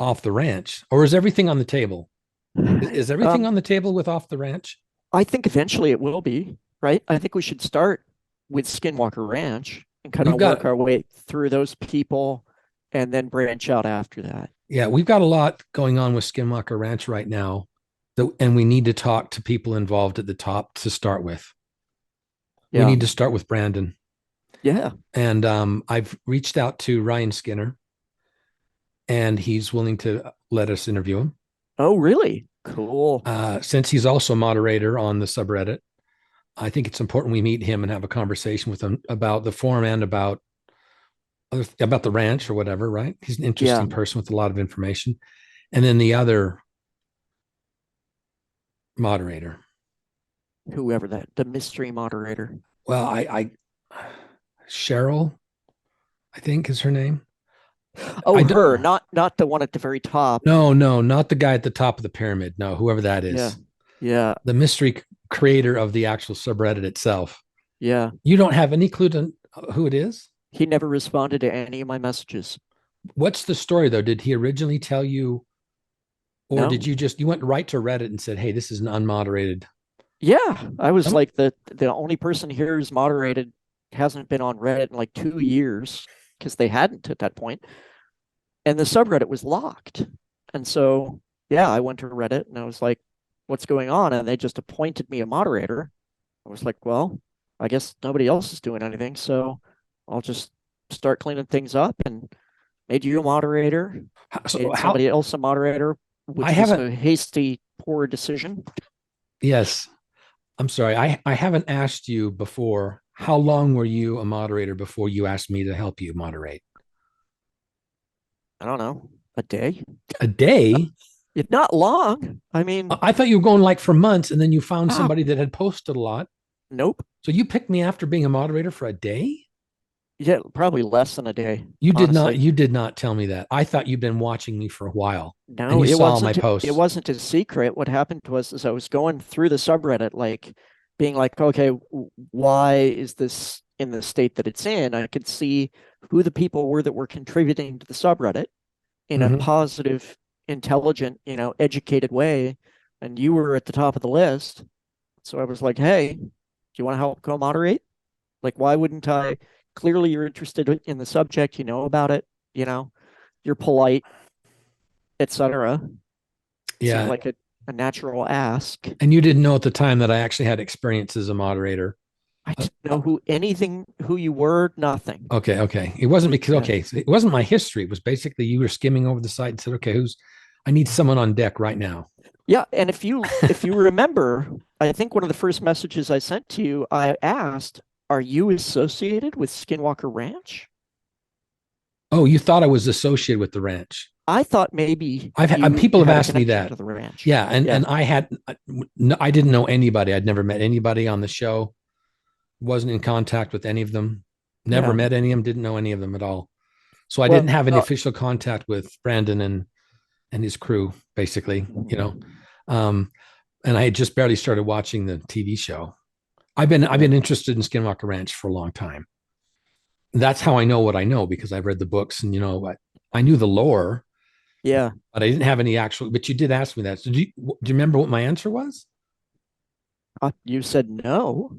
off the ranch, or is everything on the table? Is everything Um, on the table with off the ranch? I think eventually it will be, right? I think we should start with Skinwalker Ranch and kind We've of work got our way through those people and then branch out after that. Yeah, we've got a lot going on with Skinwalker Ranch right now, and we need to talk to people involved at the top to start with. We Yeah. need to start with Brandon, Yeah. and I've reached out to Ryan Skinner, and he's willing to let us interview him. Oh, really? Cool. Since he's also a moderator on the subreddit, I think it's important we meet him and have a conversation with him about the forum and about the ranch or whatever. Right? He's an Yeah. interesting person with a lot of information. And then the other moderator. Whoever the mystery moderator. Well, Cheryl, I think is her name. I Oh, her, don't. not the one at the very top. No, no, not the guy at the top of the pyramid. No, whoever that Yeah. is, Yeah. the mystery creator of the actual subreddit itself. Yeah. You don't have any clue to who it is. He never responded to any of my messages. What's the story though? Did he originally tell you, or did No. you went right to Reddit and said, "Hey, this is an unmoderated"? Yeah. I was Um, like the only person here who's moderated hasn't been on Reddit in like 2 years because they hadn't at that point. And the subreddit was locked. And so, yeah, I went to Reddit and I was like, what's going on? And they just appointed me a moderator. I was like, well, I guess nobody else is doing anything. So I'll just start cleaning things up and made you a moderator, so made how? somebody else a moderator, I which was haven't. a hasty, poor decision. Yes, I'm sorry. I haven't asked you before. How long were you a moderator before you asked me to help you moderate? I don't know, a day. A day? It's not long. I mean, I thought you were going like for months, and then you found ah, somebody that had posted a lot. nope. So you picked me after being a moderator for a day? Yeah, probably less than a day, You did not. honestly. You did not tell me that. I thought you'd been watching me for a while, and No, you it saw my wasn't it posts. wasn't a secret. What happened was is I was going through the subreddit like being like, okay, why is this in the state that it's in? I could see who the people were that were contributing to the subreddit in a Mm-hmm. positive, intelligent, educated way, and you were at the top of the list. So I was like, hey, do you want to help co-moderate? Like, why wouldn't I? Clearly, you're interested in the subject. You know about it. You know, you're polite, etc. Seemed Yeah, like a natural ask. and you didn't know at the time that I actually had experience as a moderator. I Uh, didn't uh, know who you were, nothing. okay, okay. It wasn't because Yeah. okay, so it wasn't my history. It was basically you were skimming over the site and said, okay, who's? I need someone on deck right now. Yeah, and if you remember, I think one of the first messages I sent to you, I asked, "Are you associated with Skinwalker Ranch?" Oh, you thought I was associated with the ranch. I thought maybe I've had you people have had a asked me connection that. to the ranch. Yeah, and Yeah. and I had no, I didn't know anybody. I'd never met anybody on the show. Wasn't in contact with any of them. Never Yeah. met any of them. Didn't know any of them at all. So I didn't Well, have any official contact with Brandon and his crew, basically. Um, and I had just barely started watching the TV show. I've yeah. been interested in Skinwalker Ranch for a long time. That's how I know what I know because I've read the books and I knew the lore, Yeah. but I didn't have any actual. But you did ask me that. So do you remember what my answer was? You said no,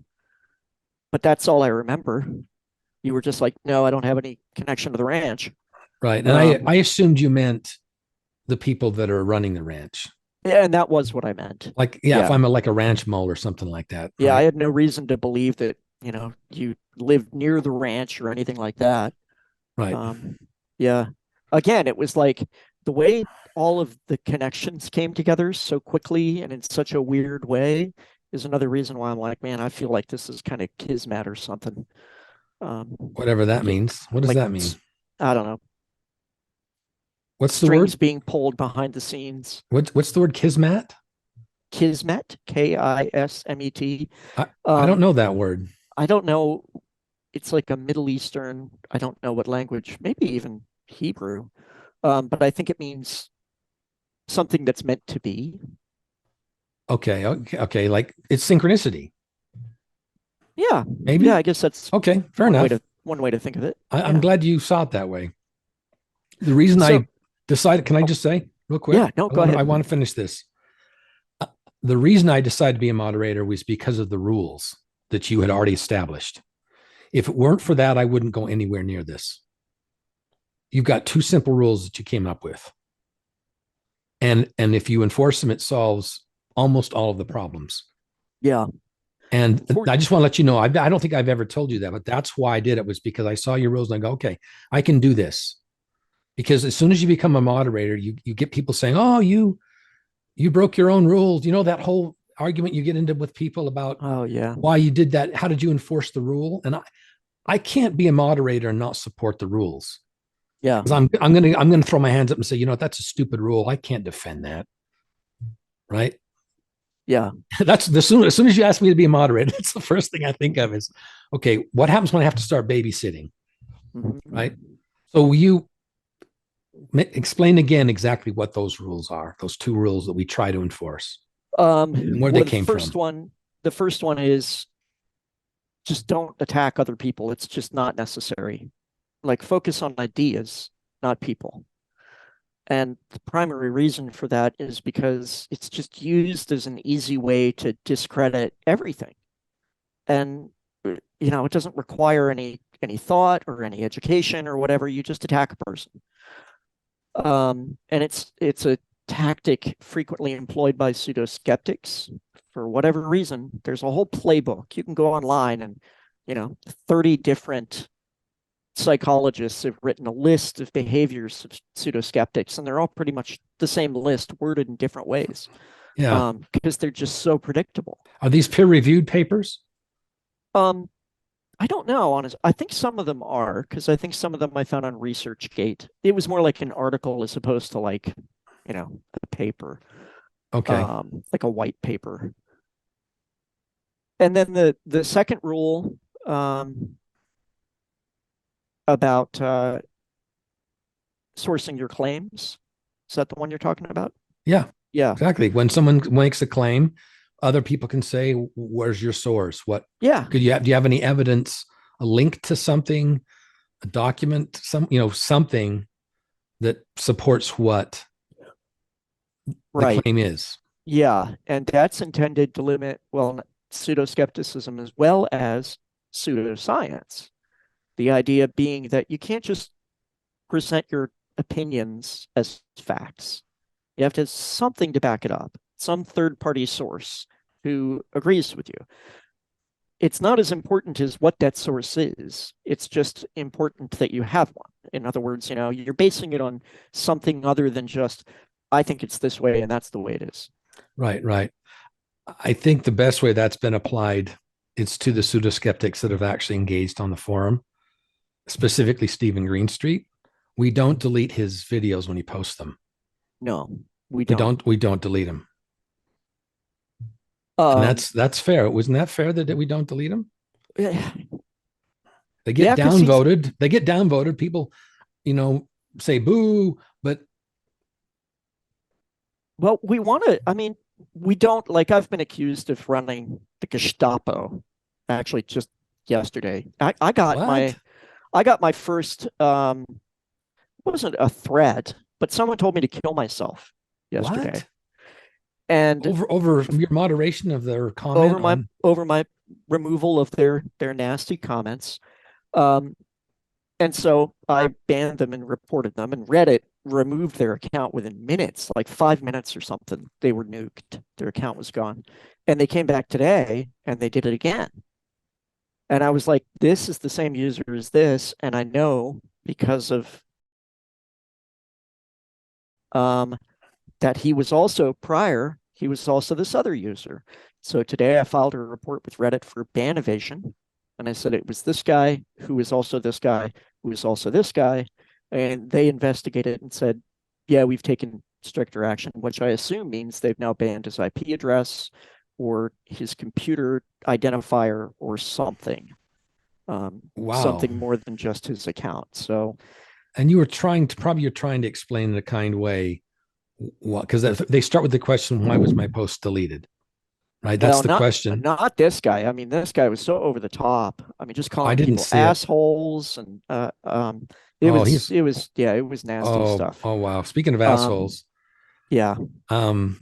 but that's all I remember. You were just like, "No, I don't have any connection to the ranch." Right. And I Um, assumed you meant the people that are running the ranch. yeah, and that was what I meant. Like, yeah, if Yeah. I'm like a ranch mole or something like that. Yeah, I Right. had no reason to believe that, you lived near the ranch or anything like that. Right. Um, yeah. Again, it was like the way all of the connections came together so quickly and in such a weird way is another reason why I'm like, man, I feel like this is kind of kismet or something. Um, Whatever that like it, means. What does like that mean? I don't know, What's the strings word? being pulled behind the scenes. What's the word kismet? Kismet, Kismet. I don't Um, know that word. I don't know. It's like a Middle Eastern, I don't know what language, maybe even Hebrew. But I think it means something that's meant to be. Okay, okay, okay. Like it's synchronicity, Yeah. Yeah, maybe. I guess that's Okay, fair one way enough. to one way to think of it. I'm Yeah. glad you saw it that way. The reason So, I decided, can I just say real quick? Yeah, no, go I ahead. want to finish this. Uh, The reason I decided to be a moderator was because of the rules that you had already established. If it weren't for that, I wouldn't go anywhere near this. You've got two simple rules that you came up with. And if you enforce them, it solves almost all of the problems. Yeah. And For, I just want to let you know, I don't think I've ever told you that, but that's why I did it, was because I saw your rules and I go, okay, I can do this. Because as soon as you become a moderator, you get people saying, oh, you broke your own rules. You know, that whole argument you get into with people about oh, yeah. why you did that. How did you enforce the rule? And I can't be a moderator and not support the rules. Yeah. Because I'm gonna throw my hands up and say, you know, that's a stupid rule. I can't defend that. Right. Yeah. That's as soon as you ask me to be a moderator, that's the first thing I think of is, okay, what happens when I have to start babysitting? Right. Mm-hmm. So you explain again exactly what those rules are, those two rules that we try to enforce and where they Well, came from. the first one is just don't attack other people. It's just not necessary. Like focus on ideas, not people. And the primary reason for that is because it's just used as an easy way to discredit everything. And it doesn't require any thought or any education or whatever. You just attack a person. And it's a tactic frequently employed by pseudo skeptics for whatever reason. There's a whole playbook. You can go online and 30 different psychologists have written a list of behaviors of pseudo skeptics, and they're all pretty much the same list, worded in different ways. Yeah. Because they're just so predictable. Are these peer reviewed papers? Um, I don't know, honest. I think some of them are, because I think some of them I found on ResearchGate. It was more like an article as opposed to like, a paper, Okay. like a white paper. And then the second rule about sourcing your claims. Is that the one you're talking about? Yeah, Yeah. exactly. When someone makes a claim, other people can say, where's your source? What Yeah. do you have any evidence, a link to something, a document, something that supports what the Right. claim is? Yeah. And that's intended to limit, well, pseudo skepticism as well as pseudoscience. The idea being that you can't just present your opinions as facts. You have to have something to back it up, some third party source who agrees with you. It's not as important as what that source is. It's just important that you have one. In other words, you're basing it on something other than just, I think it's this way and that's the way it is. Right, right. I think the best way that's been applied is to the pseudo skeptics that have actually engaged on the forum, specifically Stephen Greenstreet. We don't delete his videos when he posts them. No, we We don't. don't delete them. And Um, that's fair. Wasn't that fair that we don't delete them? yeah, They get because he's downvoted. They get downvoted. People, say boo, but well, we want to. I mean, we don't like. I've been accused of running the Gestapo. Actually, just yesterday, what? I got my first. It wasn't a threat, but someone told me to kill myself yesterday, What? and Over your moderation of their comment over my on over my removal of their nasty comments. Um, and so I banned them and reported them, and Reddit removed their account within minutes, like 5 minutes or something. They were nuked. Their account was gone. And they came back today and they did it again. And I was like, this is the same user as this. And I know because of um, that he was also this other user. So today I filed a report with Reddit for ban evasion. And I said it was this guy who is also this guy, who is also this guy. And they investigated and said, yeah, we've taken stricter action, which I assume means they've now banned his IP address or his computer identifier or something. wow. Something more than just his account. So, And you're trying to explain in a kind way what, because they start with the question, why was my post deleted? Right. That's well, the question. not this guy. I mean, this guy was so over the top. I mean, just I calling didn't people see it. assholes and Oh, he's it was nasty stuff. oh wow. Speaking of Um, assholes, yeah, um,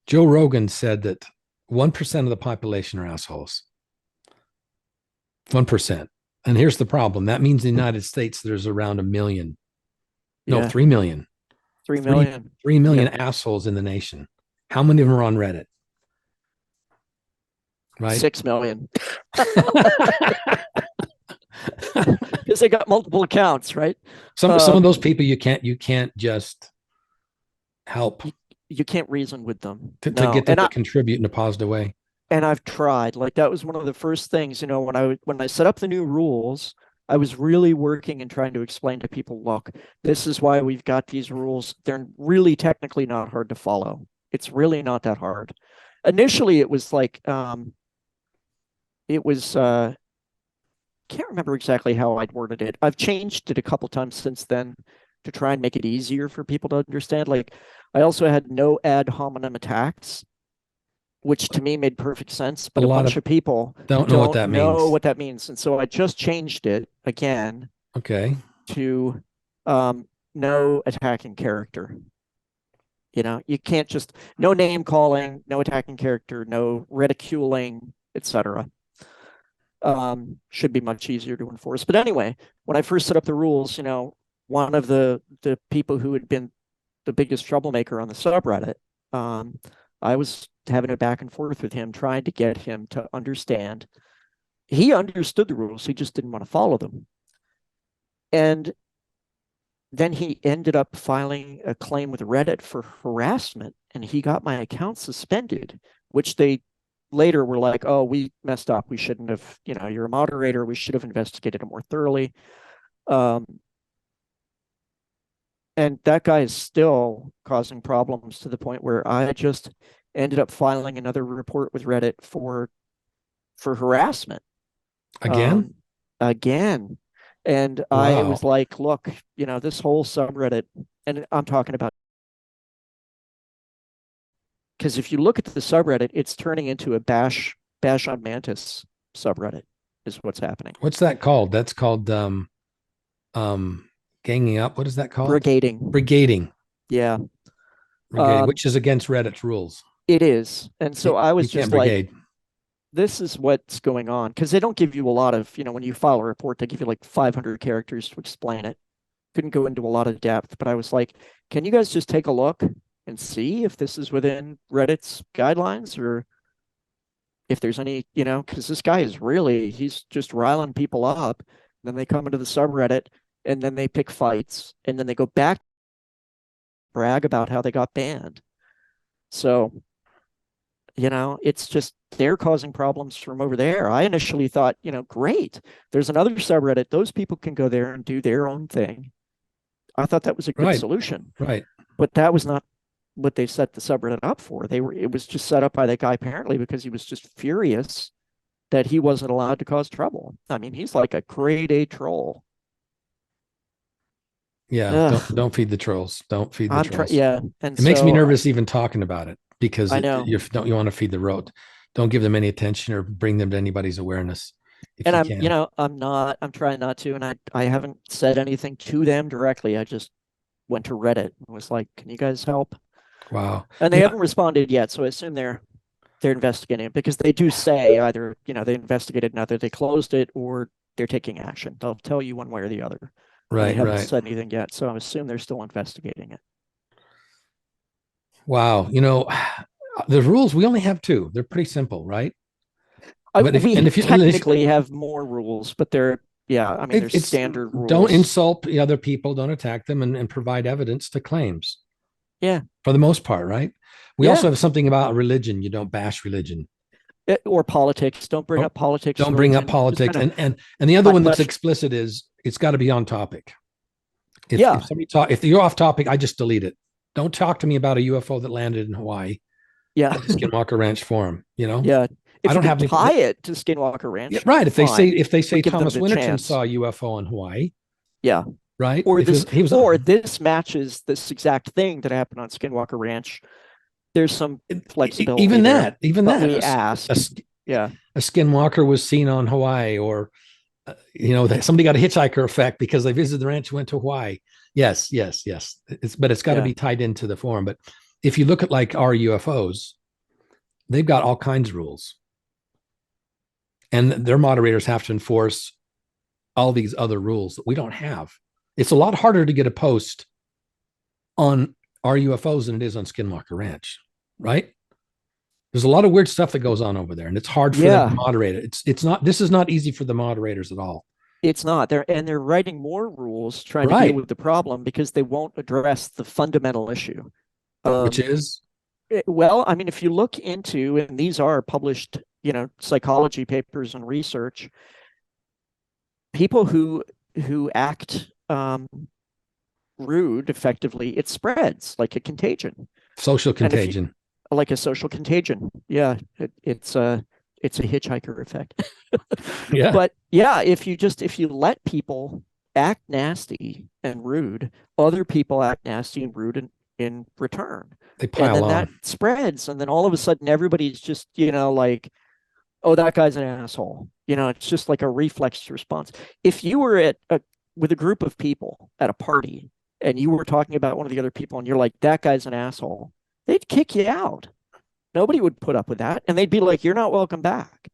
Joe Rogan said that 1% of the population are assholes. 1%. And here's the problem. That means in the United States there's around a million. No, yeah, 3 million. three Three million. 3 million Yep. assholes in the nation. How many of them are on Reddit? Right? 6 million. Because they got multiple accounts, right? Some of those people you can't just help you, you can't reason with them. to No. get them to contribute in a positive way. And I've tried. Like that was one of the first things, when I set up the new rules, I was really working and trying to explain to people, look, this is why we've got these rules. They're really technically not hard to follow. It's really not that hard. Initially, it was like it was can't remember exactly how I'd worded it. I've changed it a couple times since then to try and make it easier for people to understand. Like I also had no ad hominem attacks, which to me made perfect sense, A but a lot bunch of of people don't know what don't that know means. what that means. And so I just changed it again Okay. to no attacking character. You can't just no name calling, no attacking character, no ridiculing, etc. Should be much easier to enforce. But anyway, when I first set up the rules, one of the people who had been the biggest troublemaker on the subreddit, I was having a back and forth with him, trying to get him to understand. He understood the rules, he just didn't want to follow them. And then he ended up filing a claim with Reddit for harassment, and he got my account suspended, which they later were like, oh, we messed up. We shouldn't have, you're a moderator. We should have investigated it more thoroughly. And that guy is still causing problems to the point where I just ended up filing another report with Reddit for harassment. Again? Again. And I was Wow. like, look, this whole subreddit, and I'm talking about, because if you look at the subreddit, it's turning into a bash on Mantis subreddit is what's happening. What's that called? That's called ganging up. What is that called? Brigading. Brigading. Yeah. Brigading, which is against Reddit's rules. It is. And so I You was can't just like, brigade. this is what's going on. Because they don't give you a lot of, when you file a report, they give you like 500 characters to explain it. Couldn't go into a lot of depth, but I was like, can you guys just take a look and see if this is within Reddit's guidelines, or if there's any, because this guy he's just riling people up. Then they come into the subreddit and then they pick fights and then they go back, brag about how they got banned. So, it's just they're causing problems from over there. I initially thought, great, there's another subreddit. Those people can go there and do their own thing. I thought that was a good Right. solution. Right. But that was not what they set the subreddit up for. It was just set up by that guy apparently because he was just furious that he wasn't allowed to cause trouble. I mean, he's like a grade A troll. Yeah. Ugh, Don't feed the trolls. Don't feed the I'm trying. trolls. Yeah, and It makes me so nervous even talking about it because I know, you want to feed the road. Don't give them any attention or bring them to anybody's awareness if and you can. I'm trying not to, and I haven't said anything to them directly. I just went to Reddit and was like, "Can you guys help?" Wow. And they Yeah. haven't responded yet, so I assume they're investigating it, because they do say either they investigated and either they closed it or they're taking action. They'll tell you one way or the other, and they Right. haven't Right. said anything yet. So I assume they're still investigating it. Wow. The rules, we only have two. They're pretty simple, right? But if We and if you technically have more rules, but they're yeah, I mean, there's it's standard don't rules. insult the other people, don't attack them, and provide evidence to claims Yeah, for the most part, right? We yeah. also have something about religion. You don't bash religion. Or politics. Don't bring Don't, up politics, don't bring up religion. Just politics. kind of And the other one that's much. explicit is it's got to be on topic. If Yeah, somebody talk if you're off topic, I just delete it. Don't talk to me about a UFO that landed in Hawaii yeah, at the Skinwalker Ranch Forum. yeah. I If you don't can have any. tie it to Skinwalker Yeah, Ranch, right. fine. If they We say give them Thomas the Winterton chance. saw a UFO in Hawaii, Yeah. right? Or If this he was or this matches this exact thing that happened on Skinwalker Ranch. There's some flexibility even there, that, even but that, we asked. Yeah, a Skinwalker was seen on Hawaii, or somebody got a hitchhiker effect because they visited the ranch, went to Hawaii. Yes, yes, yes. But it's got to Yeah. be tied into the forum. But if you look at like our UFOs, they've got all kinds of rules, and their moderators have to enforce all these other rules that we don't have. It's a lot harder to get a post on our UFOs than it is on Skinwalker Ranch, right? There's a lot of weird stuff that goes on over there, and it's hard for them to Yeah. moderate it. It's not. This is not easy for the moderators at all. It's not. They're writing more rules trying to deal Right. with the problem because they won't address the fundamental issue. Which Um, is well, I mean, if you look into, and these are published, psychology papers and research, people who act rude effectively, it spreads like a contagion. social And if you contagion. like a social contagion, yeah, it's a hitchhiker effect. Yeah. But yeah, if you let people act nasty and rude, other people act nasty and rude in return. They And pile then that on. spreads, and then all of a sudden everybody's just, like, oh, that guy's an asshole. It's just like a reflex response. If you were with a group of people at a party and you were talking about one of the other people and you're like, that guy's an asshole, they'd kick you out. Nobody would put up with that. And they'd be like, you're not welcome back.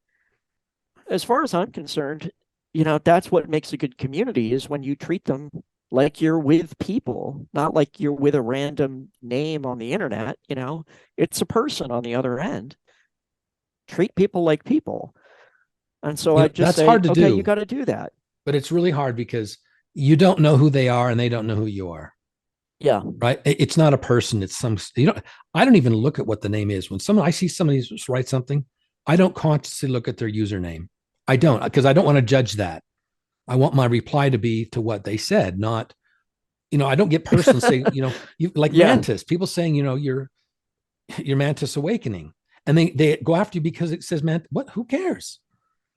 As far as I'm concerned, that's what makes a good community is when you treat them like you're with people, not like you're with a random name on the internet. It's a person on the other end. Treat people like people. And so I just That's say, hard to okay, you do, got to do that. but it's really hard because you don't know who they are and they don't know who you are. Yeah. Right. It's not a person. It's I don't even look at what the name is. When I see somebody write something, I don't consciously look at their username. I don't, because I don't want to judge that. I want my reply to be to what they said, not, I don't get personal say, you like Yeah. Mantis, people saying, your Mantis awakening. And they go after you because it says man, what, who cares?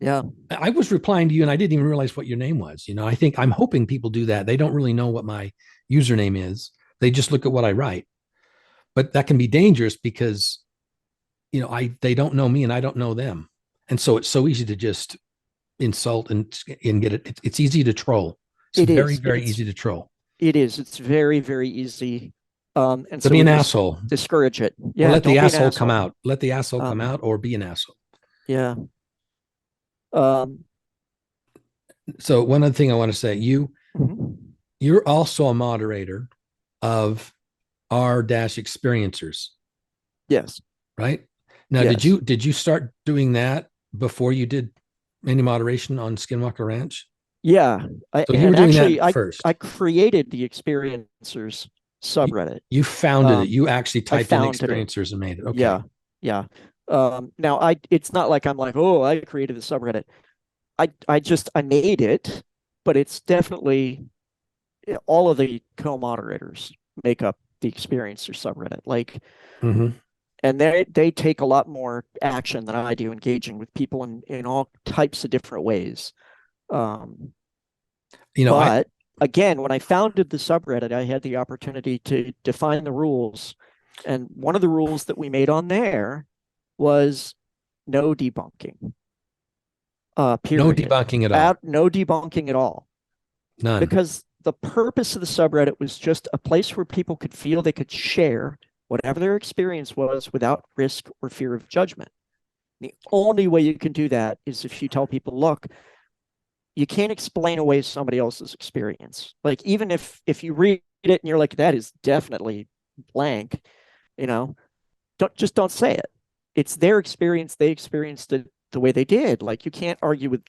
Yeah. I was replying to you and I didn't even realize what your name was. I'm hoping people do that. They don't really know what my username is. They just look at what I write. But that can be dangerous because, they don't know me and I don't know them. And so it's so easy to just insult and get it. It's easy to troll. It's It very, is. very easy to troll. It is. It's very, very easy. And To so be we an just asshole discourage it. or Yeah. let the Don't be an asshole come asshole. out. Let the asshole come Um, out or be an asshole. yeah. Um, So one other thing I want to say, mhm. you're also a moderator of r dash experiencers, Yes. right? Now, did Yes. you start doing that before you did any moderation on Skinwalker Ranch? Yeah. So you were And doing actually, that I first. created the experiencers You, subreddit. you founded it. Um, You actually I typed in founded it. experiencers and made it. Okay. Yeah. Yeah. Now it's not like I'm like, oh, I created the subreddit. I made it, but it's definitely all of the co-moderators make up the experiencer subreddit. Like, Mm-hmm. and they take a lot more action than I do, engaging with people in all types of different ways. Um, I but again, when I founded the subreddit, I had the opportunity to define the rules. And one of the rules that we made on there was no debunking, no period. debunking at all. No debunking at all. None. Because the purpose of the subreddit was just a place where people could feel they could share whatever their experience was without risk or fear of judgment. The only way you can do that is if you tell people, look, you can't explain away somebody else's experience. Like, even if you read it and you're like, that is definitely blank, don't say it. It's their experience. They experienced it the way they did. Like, you can't argue with,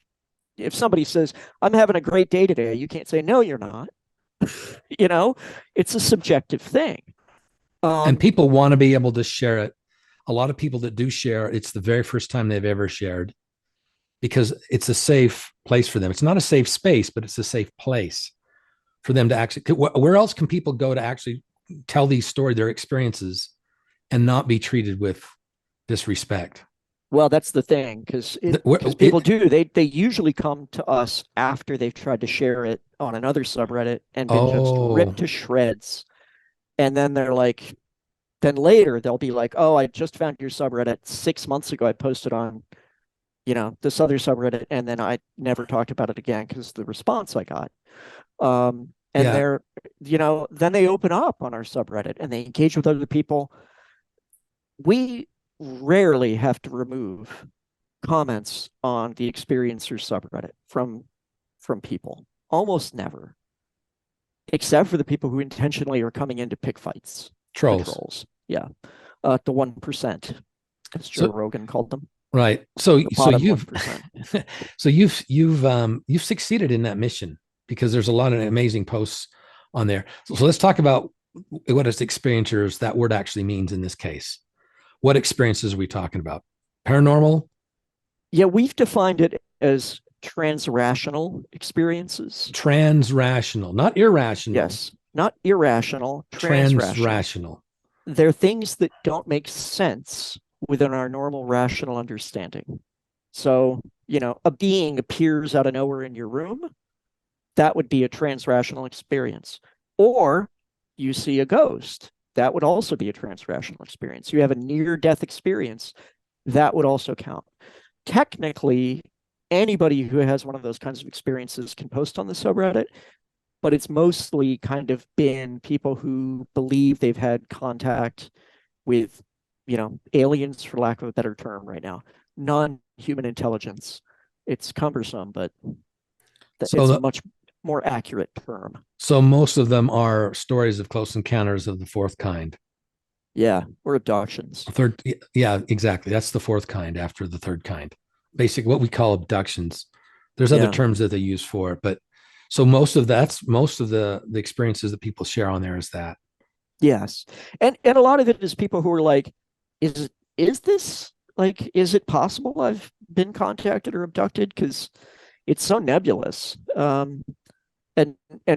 if somebody says, I'm having a great day today, you can't say, no, you're not. you know, it's a subjective thing. And Um, people want to be able to share it. A lot of people that do share, it's the very first time they've ever shared because it's a safe place for them. It's not a safe space, but it's a safe place for them to actually. Where else can people go to actually tell these stories, their experiences, and not be treated with disrespect? well, that's the thing, because people do. They usually come to us after they've tried to share it on another subreddit and been just Oh, ripped to shreds. And then they're like, then later they'll be like, oh, I just found your subreddit 6 months ago. I posted on this other subreddit, and then I never talked about it again because the response I got. And Yeah. then they open up on our subreddit and they engage with other people. We rarely have to remove comments on the experiencer subreddit from people. Almost never, except for the people who intentionally are coming in to pick fights. The Trolls. trolls. Yeah. The 1%, as Joe So Rogan called them. right. So The so bottom you've 1%. so you've succeeded in that mission because there's a lot of amazing posts on there. So let's talk about what is experiencers that word actually means in this case. What experiences are we talking about? Paranormal, Yeah, we've defined it as transrational experiences. transrational, not irrational, Yes, not irrational, transrational. transrational. They're things that don't make sense within our normal rational understanding. So, a being appears out of nowhere in your room, that would be a transrational experience. Or you see a ghost, that would also be a transrational experience. You have a near death experience, that would also count. Technically, anybody who has one of those kinds of experiences can post on the subreddit, but it's mostly kind of been people who believe they've had contact with, aliens, for lack of a better term right now, non-human intelligence. It's cumbersome, but So it's a the, much more accurate term. so most of them are stories of close encounters of the fourth kind. Yeah, or abductions. Third, yeah, exactly. That's the fourth kind after the third kind. Basic, what we call abductions. There's other Yeah. terms that they use for it, but so most of the experiences that people share on there is that. Yes. And a lot of it is people who are like, is this like, is it possible I've been contacted or abducted? Because it's so nebulous. And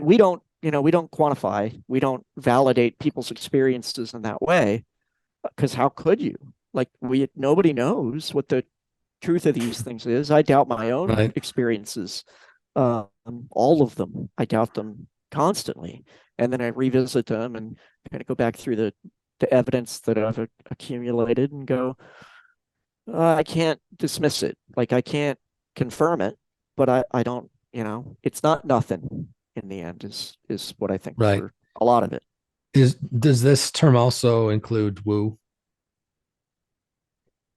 we don't, we don't quantify, we don't validate people's experiences in that way. Because how could you? Like, nobody knows what the truth of these things is. I doubt my own Right. experiences, um, all of them. I doubt them constantly, and then I revisit them and kind of go back through the evidence that I've accumulated and go, I can't dismiss it. Like, I can't confirm it, but I don't. It's not nothing in the end. Is what I think Right. for a lot of it. Does this term also include woo?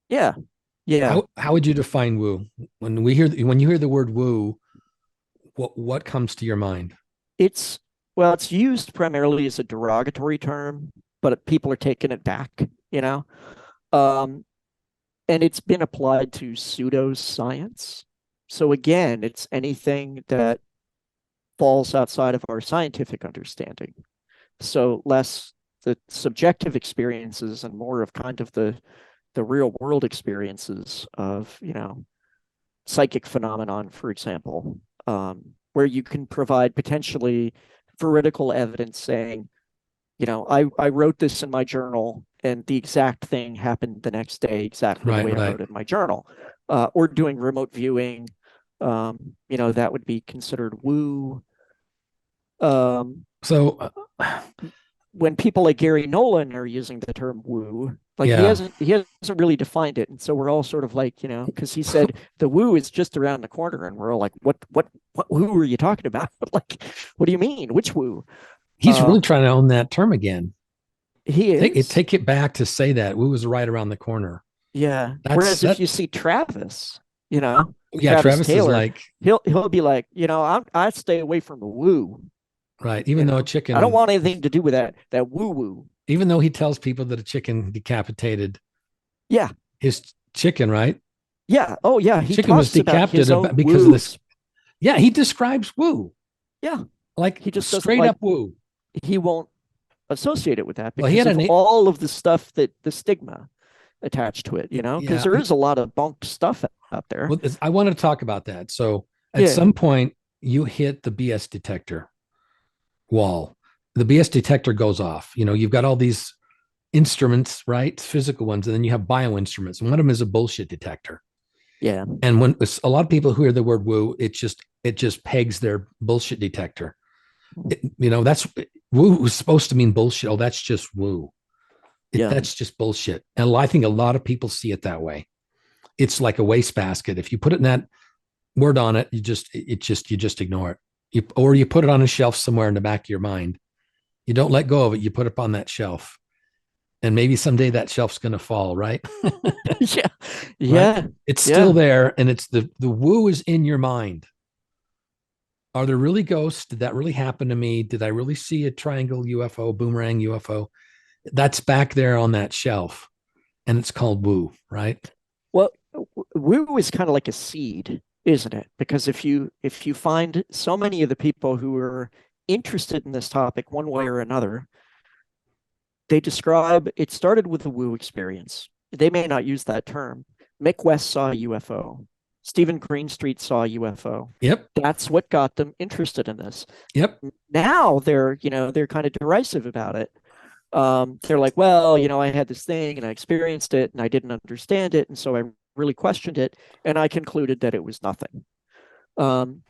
Yeah, yeah. How would you define woo? When you hear the word woo, what comes to your mind? It's well, it's used primarily as a derogatory term, but people are taking it back, you know. Um, and it's been applied to pseudoscience. So again, it's anything that falls outside of our scientific understanding. So less the subjective experiences and more of kind of the real world experiences of, psychic phenomenon, for example, where you can provide potentially veridical evidence saying, I wrote this in my journal and the exact thing happened the next day, exactly the Right, way I right. wrote it in my journal. Or doing remote viewing, that would be considered woo. Um, So when people like Gary Nolan are using the term woo, like he yeah, hasn't he hasn't really defined it, and so we're all sort of like, because he said the woo is just around the corner, and we're all like, what woo are you talking about? Like, what do you mean? Which woo? he's really trying to own that term again. He is, Take it back to say that woo was right around the corner. yeah. That's Whereas if that. you see Travis, Yeah, Travis Travis is Taylor, like he'll be like, I stay away from the woo. right. I don't want anything to do with that woo woo. Even though he tells people that a chicken decapitated Yeah, his chicken, right? yeah. Oh yeah, he Chicken was talks about his decapitated own because of woo. this. Yeah, he describes woo Yeah, like he just doesn't straight like. up woo. He won't associate it with that Well, he because had of an all of the stuff that the stigma attached to it, because yeah. there is a lot of bunk stuff out there. Well, I wanted to talk about that. So at Yeah, some point, you hit the BS detector wall. The BS detector goes off. You've got all these instruments, right? Physical ones, and then you have bio instruments. And one of them is a bullshit detector. yeah, And when a lot of people who hear the word woo, it just pegs their bullshit detector. That's woo was supposed to mean bullshit. Oh, that's just woo. yeah, That's just bullshit. And I think a lot of people see it that way. it's like a wastebasket. If you put it in that word on it, you just ignore it. Or you put it on a shelf somewhere in the back of your mind. You don't let go of it. You put it up on that shelf, and maybe someday that shelf's going to fall, right? Yeah. Right. Yeah. It's still Yeah. there, and it's the woo is in your mind. Are there really ghosts? Did that really happen to me? Did I really see a triangle UFO, boomerang UFO? That's back there on that shelf, and it's called woo, right? Well, woo is kind of like a seed, isn't it? Because if you find so many of the people who are interested in this topic one way or another, they describe it started with the woo experience. They may not use that term. Mick West saw a UFO. Stephen Greenstreet saw a UFO. Yep. That's what got them interested in this. Yep. Now they're kind of derisive about it. They're like, well, I had this thing and I experienced it and I didn't understand it, and so I really questioned it, and I concluded that it was nothing. Um,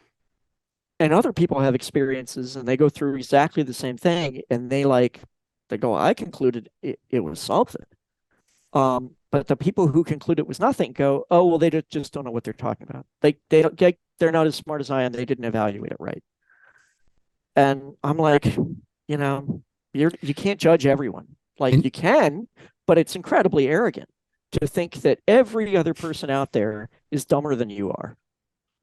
and other people have experiences and they go through exactly the same thing, and they go, I concluded it was something. But the people who conclude it was nothing go, oh well, they just don't know what they're talking about. They don't get, they're not as smart as I am. They didn't evaluate it right. And I'm like, you know, you can't judge everyone. Like And you can, but it's incredibly arrogant to think that every other person out there is dumber than you are.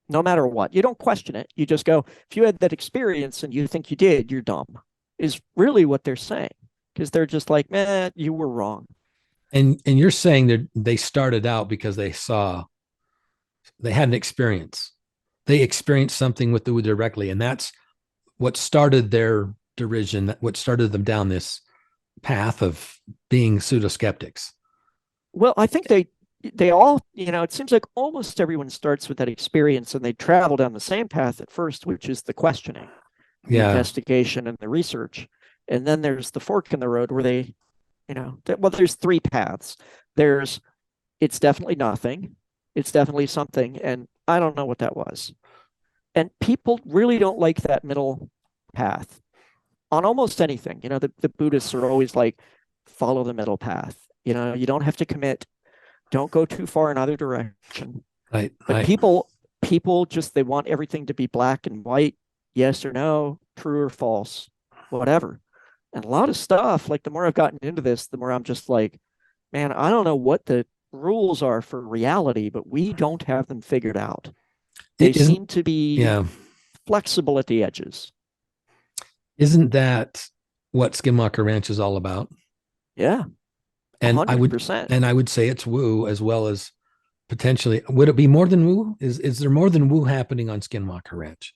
No matter what. You don't question it. You just go, if you had that experience and you think you did, you're dumb. Is really what they're saying. Because they're just like, man, you were wrong. and you're saying that they started out because they had an experience. They experienced something with the woo directly, and that's what started their derision, what started them down this path of being pseudo skeptics. Well, I think they all, it seems like almost everyone starts with that experience and they travel down the same path at first, which is the questioning, the Yeah. investigation, and the research. And then there's the fork in the road where well, there's three paths. There's, it's definitely nothing, it's definitely something, and I don't know what that was. And people really don't like that middle path on almost anything. The Buddhists are always like, follow the middle path. You don't have to commit. Don't go too far in either direction. Right. But Right. people just, they want everything to be black and white, yes or no, true or false, whatever. And a lot of stuff, like the more I've gotten into this, the more I'm just like, man, I don't know what the rules are for reality, but we don't have them figured out. They It isn't. seem to be Yeah. flexible at the edges. Isn't that what Skinwalker Ranch is all about? Yeah, And I would 100%. and I would say it's woo as well as potentially. Would it be more than woo? Is there more than woo happening on Skinwalker Ranch?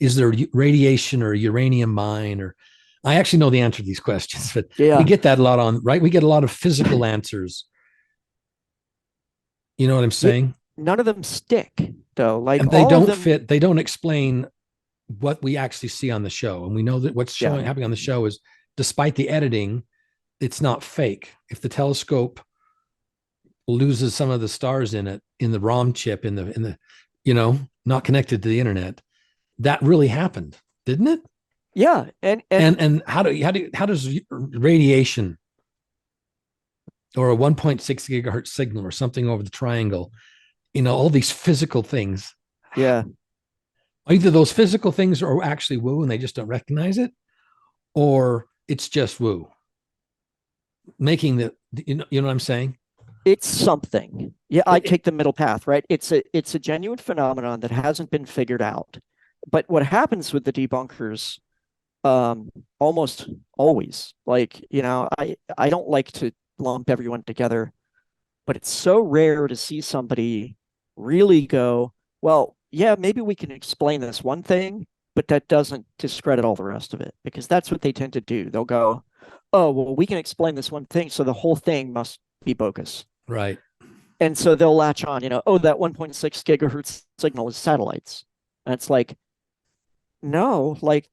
Is there radiation or uranium mine? Or I actually know the answer to these questions, but we Yeah. get that a lot on, right? We get a lot of physical answers. You know what I'm Yeah. saying? None of them stick, though. Like And they all of don't them. fit. They don't explain what we actually see on the show. And we know that what's Yeah. showing happening on the show is, despite the editing, it's not fake. If the telescope loses some of the stars in it, in the ROM chip, in the not connected to the internet, that really happened, didn't it? Yeah. And And how does radiation or a 1.6 gigahertz signal or something over the triangle, all these physical things, yeah. either those physical things are actually woo and they just don't recognize it, or it's just woo making you know what I'm saying? It's something. Yeah, I It, take the middle path, right? It's a genuine phenomenon that hasn't been figured out. But what happens with the debunkers, um, almost always, like, I don't like to lump everyone together, but it's so rare to see somebody really go, well, yeah, maybe we can explain this one thing, but that doesn't discredit all the rest of it, because that's what they tend to do. They'll go, oh, well, we can explain this one thing, so the whole thing must be bogus. right. And so they'll latch on, oh, that 1.6 gigahertz signal is satellites. And it's like, no, like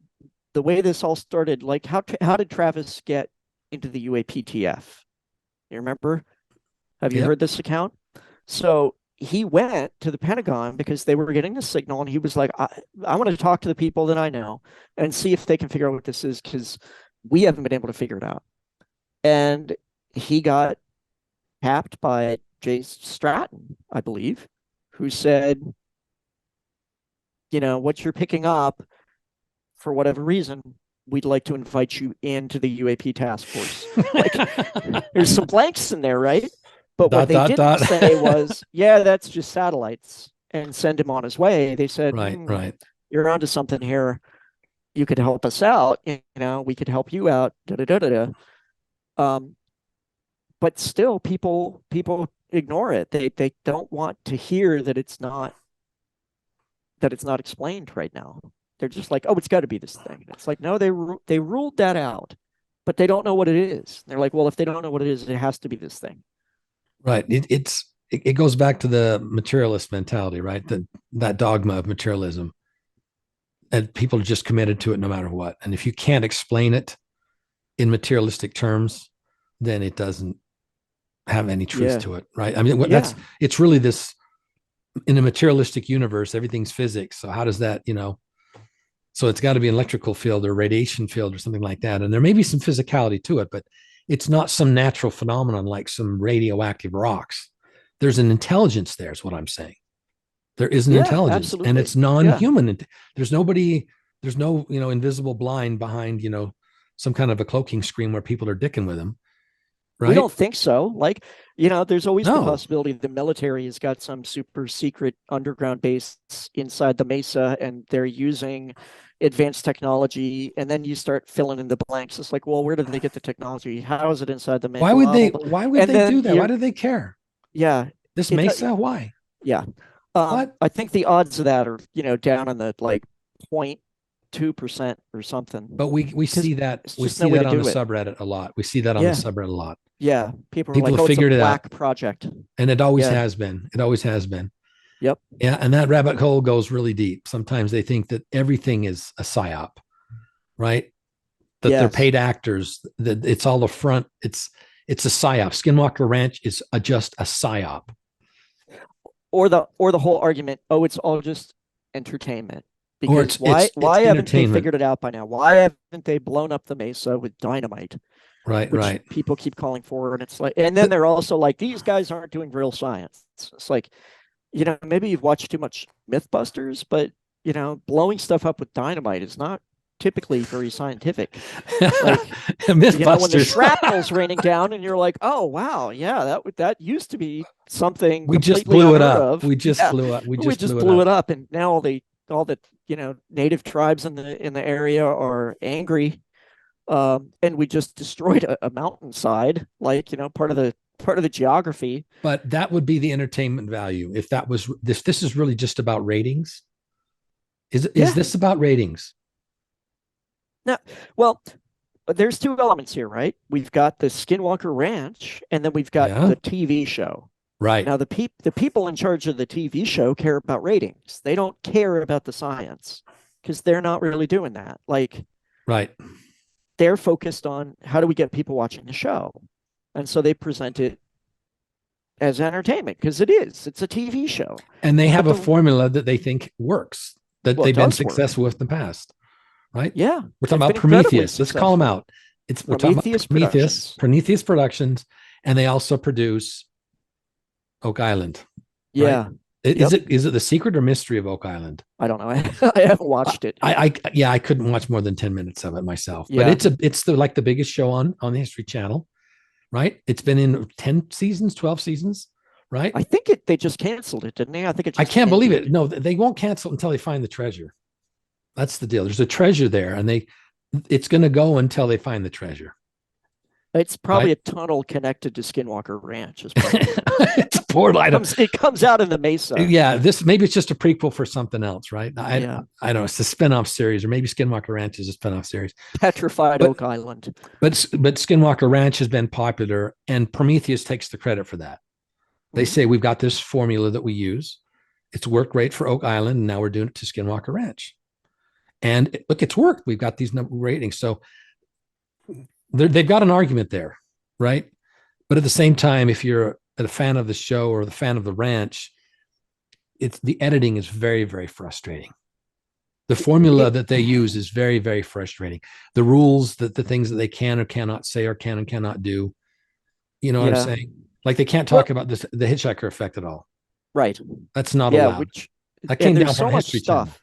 the way this all started, like how did Travis get into the UAPTF? You remember? Have you Yep. heard this account? So he went to the Pentagon because they were getting the signal, and he was like, I want to talk to the people that I know and see if they can figure out what this is, because we haven't been able to figure it out. And he got tapped by Jay Stratton, I believe, who said, what you're picking up, for whatever reason, we'd like to invite you into the UAP task force. Like, there's some blanks in there, right? But what they didn't say was, yeah, that's just satellites, and send him on his way. They said, right. You're onto something here. You could help us out. We could help you out. Da da da da da. But still, people ignore it. They don't want to hear that it's not explained right now. They're just like, oh, it's got to be this thing. It's like, no, they ruled that out, but they don't know what it is. They're like, well, if they don't know what it is, it has to be this thing. Right. It goes back to the materialist mentality, right? That dogma of materialism. And people are just committed to it no matter what. And if you can't explain it in materialistic terms, then it doesn't have any truth to it, right? I mean, it's really this, in a materialistic universe, everything's physics. So how does that, so it's got to be an electrical field or radiation field or something like that. And there may be some physicality to it, but it's not some natural phenomenon like some radioactive rocks. There's an intelligence there, is what I'm saying. There is an intelligence, absolutely. and it's non-human. Yeah. There's no, invisible blind behind, some kind of a cloaking screen where people are dicking with them. Right? We don't think so. Like, there's always the possibility the military has got some super secret underground base inside the Mesa, and they're using advanced technology. And then you start filling in the blanks. It's like, well, where did they get the technology? How is it inside the Mesa? Why would they do that? Why do they care? Yeah. This Mesa? Why? Yeah. I think the odds of that are, down in the 0.2% or something. But we see that on the subreddit a lot. We see that on the subreddit a lot. Yeah, people have figured it out. Project, and it always has been. It always has been. Yep. Yeah, and that rabbit hole goes really deep. Sometimes they think that everything is a psyop, right? That they're paid actors. That it's all a front. It's a psyop. Skinwalker Ranch is just a psyop. Or the whole argument. Oh, it's all just entertainment. Because why haven't they figured it out by now? Why haven't they blown up the Mesa with dynamite? Right. People keep calling for, and it's like, and then they're also like, these guys aren't doing real science. It's like, maybe you've watched too much Mythbusters, but blowing stuff up with dynamite is not typically very scientific. Like, Mythbusters, when the shrapnel's raining down, and you're like, oh wow, yeah, that used to be something. We just blew it up. We just blew it up, and now all the native tribes in the area are angry. And we just destroyed a mountainside, part of the geography. But that would be the entertainment value. If that was this is really just about ratings. Is this about ratings? No. Well, there's two elements here, right? We've got the Skinwalker Ranch, and then we've got the TV show. Right. Now, the people in charge of the TV show care about ratings. They don't care about the science, because they're not really doing that. Right. They're focused on how do we get people watching the show. And so they present it as entertainment, because it's a TV show. And they have a formula that they think works, that they've been successful with in the past. Right? Yeah. We're talking about Prometheus. Let's call them out. We're talking about Prometheus Productions, and they also produce Oak Island. Yeah. Right? Is it the secret or mystery of Oak Island? I don't know. I haven't watched it. I couldn't watch more than 10 minutes of it myself. Yeah. But it's the biggest show on the History Channel, right? It's been in 10 seasons, 12 seasons, right? I think they just canceled it, didn't they? I can't believe it. No, they won't cancel it until they find the treasure. That's the deal. There's a treasure there, and it's going to go until they find the treasure. It's probably a tunnel connected to Skinwalker Ranch. It's poor item. It comes out in the Mesa. Yeah, maybe it's just a prequel for something else, right? I don't know. It's a spinoff series, or maybe Skinwalker Ranch is a spinoff series. Petrified Oak Island. But Skinwalker Ranch has been popular, and Prometheus takes the credit for that. They say, we've got this formula that we use. It's worked great for Oak Island, and now we're doing it to Skinwalker Ranch. And look, it's worked. We've got these number ratings. So they've got an argument there, right? But at the same time, if you're a fan of the show or the fan of the ranch, the editing is very, very frustrating. The formula that they use is very, very frustrating. The rules, the things that they can or cannot say or can and cannot do. You know what I'm saying? Like they can't Well, talk about this, the hitchhiker effect at all. right. That's not Yeah, allowed. which That and came there's down from so much History Channel. stuff.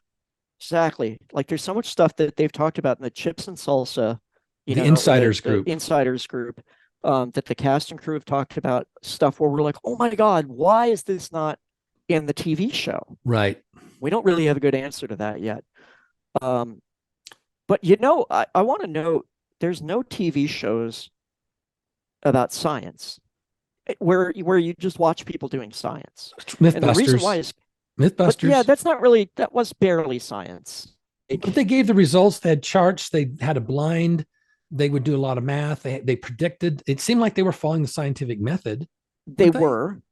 Exactly. Like there's so much stuff that they've talked about in the Chips and Salsa, The Insiders the group. insiders group, that the cast and crew have talked about stuff where we're like, oh my God, why is this not in the TV show? Right. We don't really have a good answer to that yet. Um, but I want to know there's no TV shows about science where you just watch people doing science. And the reason why Mythbusters. is, but yeah, Mythbusters. that was barely science. But Like, they gave the results. They had charts. They had a blind. They would do a lot of math. They predicted. It seemed like they were following the scientific method, they weren't they? were,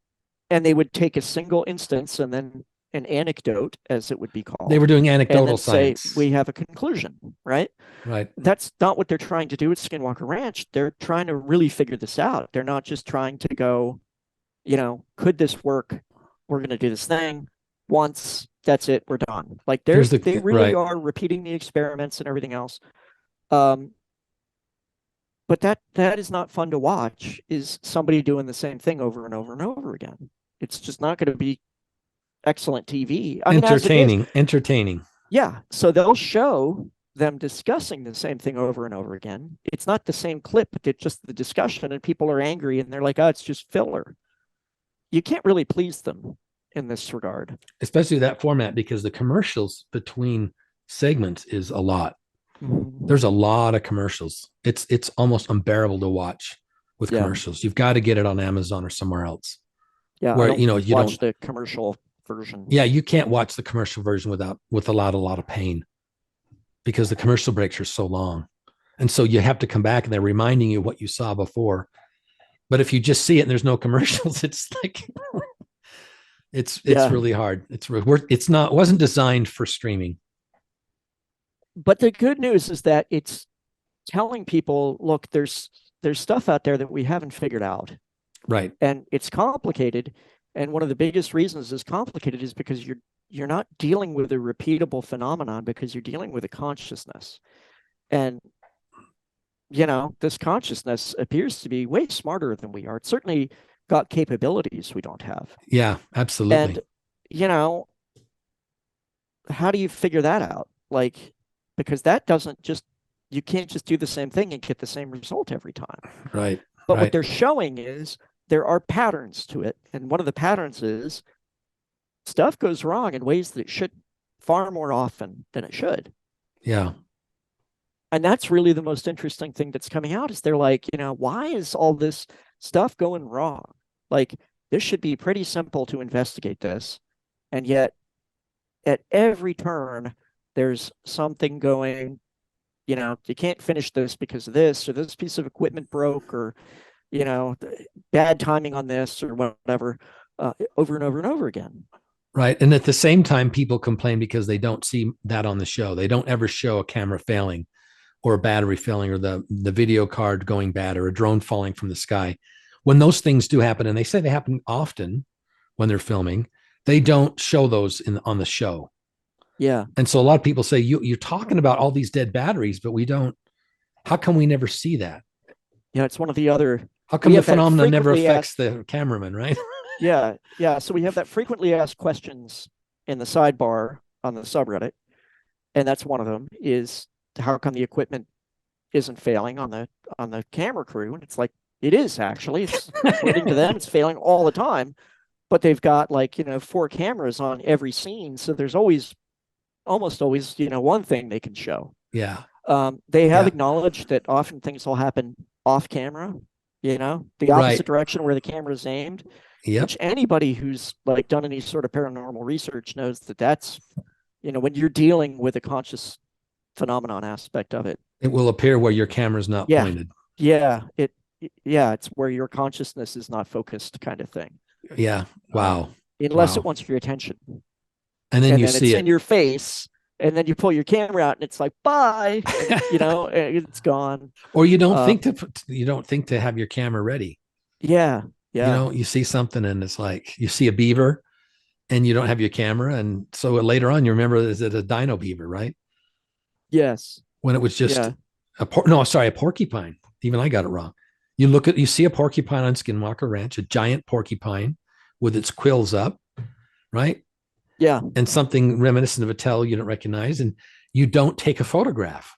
and they would take a single instance and then an anecdote, as it would be They were called, doing and anecdotal then say, science. we have a conclusion, right? Right. That's not what they're trying to do at Skinwalker Ranch. They're trying to really figure this out. They're not just trying to go, could this work? We're going to do this thing once. That's it. We're done. Like Here's they the really right. are repeating the experiments and everything else. Um, but that is not fun to watch. Is somebody doing the same thing over and over and over again? It's just not going to be excellent TV. I mean, as it is, Entertaining. yeah. So they'll show them discussing the same thing over and over again. It's not the same clip, it's just the discussion, and people are angry and they're like, oh, it's just filler. You can't really please them in this regard. Especially that format because the commercials between segments is a lot. Mm-hmm. There's a lot of commercials. It's almost unbearable to watch with Yeah. commercials. You've got to get it on Amazon or somewhere else Yeah. I where don't you watch don't. the commercial version. Yeah, you can't watch the commercial version with a lot of pain because the commercial breaks are so long. And so you have to come back and they're reminding you what you saw before. But if you just see it and there's no commercials, it's like it's Yeah. really hard. It's not wasn't designed for streaming. But the good news is that it's telling people, look, there's stuff out there that we haven't figured out. Right. And it's complicated. And one of the biggest reasons it's complicated is because you're not dealing with a repeatable phenomenon, because you're dealing with a consciousness. And this consciousness appears to be way smarter than we are. It's certainly got capabilities we don't have. Yeah, absolutely. And how do you figure that out? Like, because that doesn't just, you can't just do the same thing and get the same result every time. Right. But right. what they're showing is there are patterns to it. And one of the patterns is stuff goes wrong in ways that it should far more often than it should. Yeah. And that's really the most interesting thing that's coming out is they're like, why is all this stuff going wrong? Like, this should be pretty simple to investigate this. And yet, at every turn, there's something going, you can't finish this because of this, or this piece of equipment broke, or, bad timing on this, or whatever, over and over and over again. Right. And at the same time, people complain because they don't see that on the show. They don't ever show a camera failing or a battery failing or the video card going bad or a drone falling from the sky. When those things do happen, and they say they happen often when they're filming, they don't show those on the show. Yeah. And so a lot of people say, you're talking about all these dead batteries, but we don't. How come we never see that? It's one of the other. How come the phenomenon never affects the cameraman, right? Yeah. Yeah. So we have that frequently asked questions in the sidebar on the subreddit. And that's one of them is, how come the equipment isn't failing on the camera crew? And it's like, it is actually. It's according to them, it's failing all the time. But they've got 4 cameras on every scene. So there's almost always, one thing they can show. Yeah. They have acknowledged that often things will happen off camera, the opposite direction where the camera is aimed. Yep. Which anybody who's done any sort of paranormal research knows that's, when you're dealing with a conscious phenomenon aspect of it. It will appear where your camera's not pointed. Yeah. It's where your consciousness is not focused, kind of thing. Yeah. Wow. Unless it wants your attention. And then you see it's in your face, and then you pull your camera out and it's like, bye, and, it's gone. Or you don't think to have your camera ready. Yeah. Yeah. You see something and it's like, you see a beaver and you don't have your camera. And so later on, you remember, is it a dino beaver, right? Yes. When it was just a porcupine. Even I got it wrong. You see a porcupine on Skinwalker Ranch, a giant porcupine with its quills up, right? Yeah. And something reminiscent of a tail you don't recognize, and you don't take a photograph.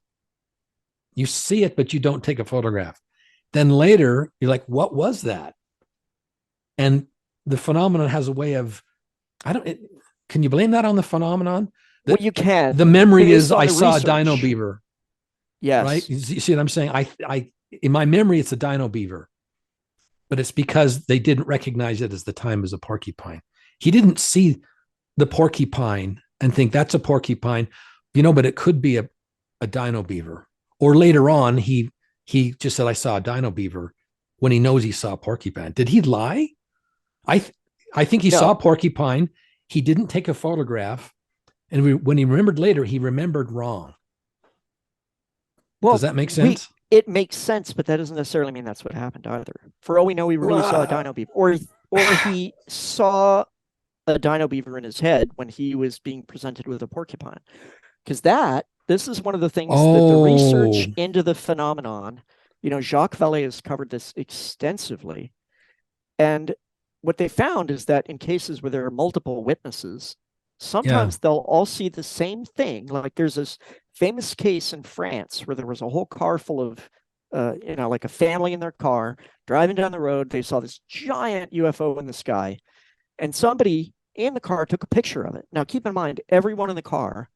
You see it, but you don't take a photograph. Then later, you're like, what was that? And the phenomenon has a way of, I don't, it, can you blame that on the phenomenon? Well, That you can, the memory based is, on I the saw a dino research. beaver, right? Yes. You see what I'm saying? In my memory, it's a dino beaver, but it's because they didn't recognize it as the time as a porcupine. He didn't see the porcupine and think that's a porcupine, but it could be a dino beaver. Or later on, he just said, I saw a dino beaver when he knows he saw a porcupine. Did he lie? I I think he saw a No. porcupine. He didn't take a photograph. And when he remembered later, he remembered wrong. Does Well, that make we sense? it makes sense, but that doesn't necessarily mean that's what happened either. For all we know, he really saw a dino beaver, or he saw a dino beaver in his head when he was being presented with a porcupine. Because this is one of the things that the Oh, research into the phenomenon, Jacques Vallée has covered this extensively. And what they found is that in cases where there are multiple witnesses, yeah, sometimes they'll all see the same thing. Like there's this famous case in France where there was a whole car full of, like a family in their car driving down the road. They saw this giant UFO in the sky, and somebody in the car took a picture of it. Now, keep in mind, everyone in the car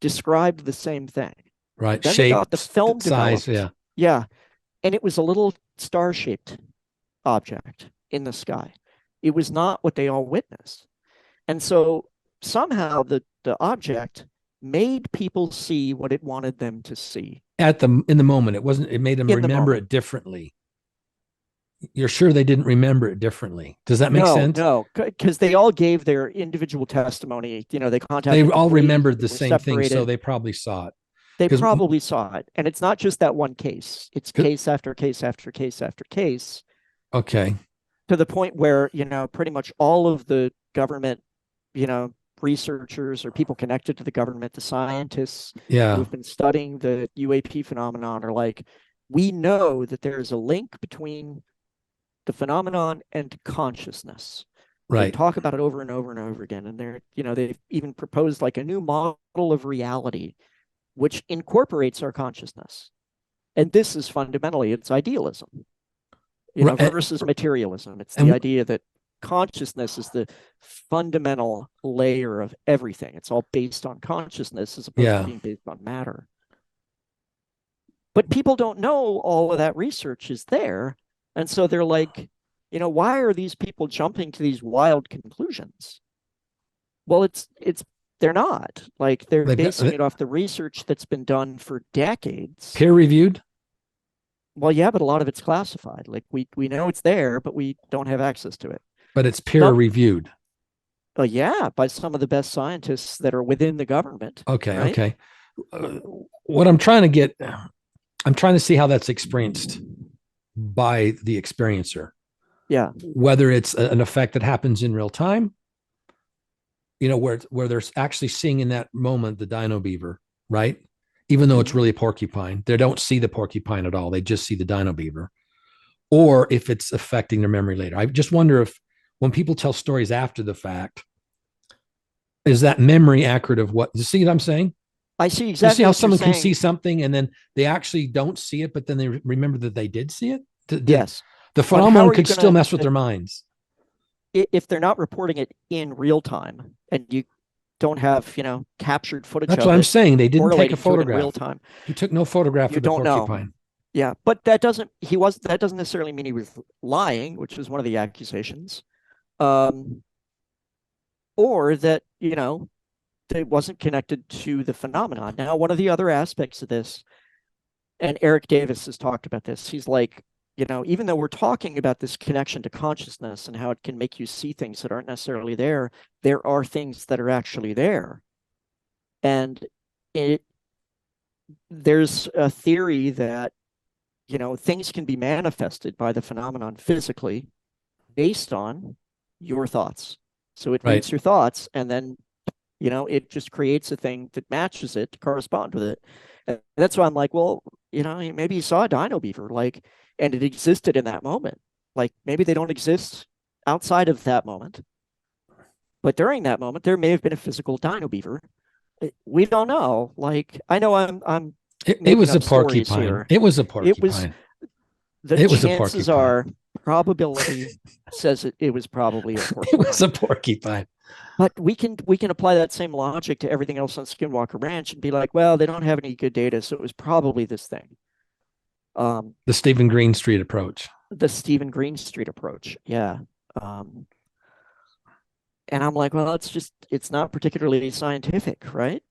described the same thing. right. Then they Shape, got the film size. developed. Yeah, Yeah. And it was a little star shaped object in the sky. It was not what they all witnessed. And so somehow the object made people see what it wanted them to see in the moment, it wasn't. It made them in the remember moment. it differently. You're sure they didn't remember it differently? Does that make No, sense? no, because they all gave their individual testimony. They They contacted the all police, remembered they the were same thing, so separated. they probably saw it. They Because probably saw it. And it's not just that one case, it's case after case after case after case, okay, to the point where, pretty much all of the government, you know, researchers or people connected to the government, the scientists who yeah, have been studying the UAP phenomenon are like, we know that there's a link between the phenomenon and consciousness. They right, talk about it over and over and over again. And they've even proposed like a new model of reality, which incorporates our consciousness. And this is fundamentally, it's idealism, right, versus materialism. It's the and idea that consciousness is the fundamental layer of everything. It's all based on consciousness as opposed to yeah, being based on matter. But people don't know all of that research is there. And so they're like, why are these people jumping to these wild conclusions? Well, it's they're not. Like they're they've got basing it off the research that's been done for decades. peer reviewed, Well, yeah, but a lot of it's classified. Like we know it's there, but we don't have access to it. but it's peer Some reviewed. Yeah, by some of the best scientists that are within the government, Okay, right? okay. What I'm trying to get, I'm trying to see how that's experienced by the experiencer, Yeah. whether it's an effect that happens in real time, where they're actually seeing in that moment the dino beaver, right? Even though it's Mm-hmm. really a porcupine, they don't see the porcupine at all. They just see the dino beaver. Or if it's affecting their memory later. I just wonder if when people tell stories after the fact, is that memory accurate of what you see what I'm saying? I see You see exactly how what you're someone can see saying. something and then they actually don't see it, but then they remember that they did see it? Yes. The But how phenomenon are you could going still to, mess with their minds. if they're not reporting it in real time and you don't have, captured footage That's what of I'm it, saying. They didn't take a correlating to it in real photograph. time, He took no photograph you of the don't know. porcupine. Yeah. But that doesn't necessarily mean he was lying, which is one of the accusations. Um, or that, it wasn't connected to the phenomenon. Now, one of the other aspects of this, and Eric Davis has talked about this, he's like, even though we're talking about this connection to consciousness and how it can make you see things that aren't necessarily there, there are things that are actually there. And there's a theory that, things can be manifested by the phenomenon physically based on your thoughts. So it Right. reads your thoughts and then it just creates a thing that matches it to correspond with it. And that's why I'm like, well, maybe he saw a dino beaver, like, and it existed in that moment. Like maybe they don't exist outside of that moment, but during that moment, there may have been a physical dino beaver. We don't know. Like I know I'm It making was a up stories porcupine. here. It was a It was porcupine. the It was a chances porcupine. are probability says it was probably a It was porcupine. a porcupine. But we can apply that same logic to everything else on Skinwalker Ranch and be like, well, they don't have any good data, so it was probably this thing. The Stephen Green Street approach. The Stephen Green Street approach, yeah. Um, and I'm like, well, it's not particularly scientific, right?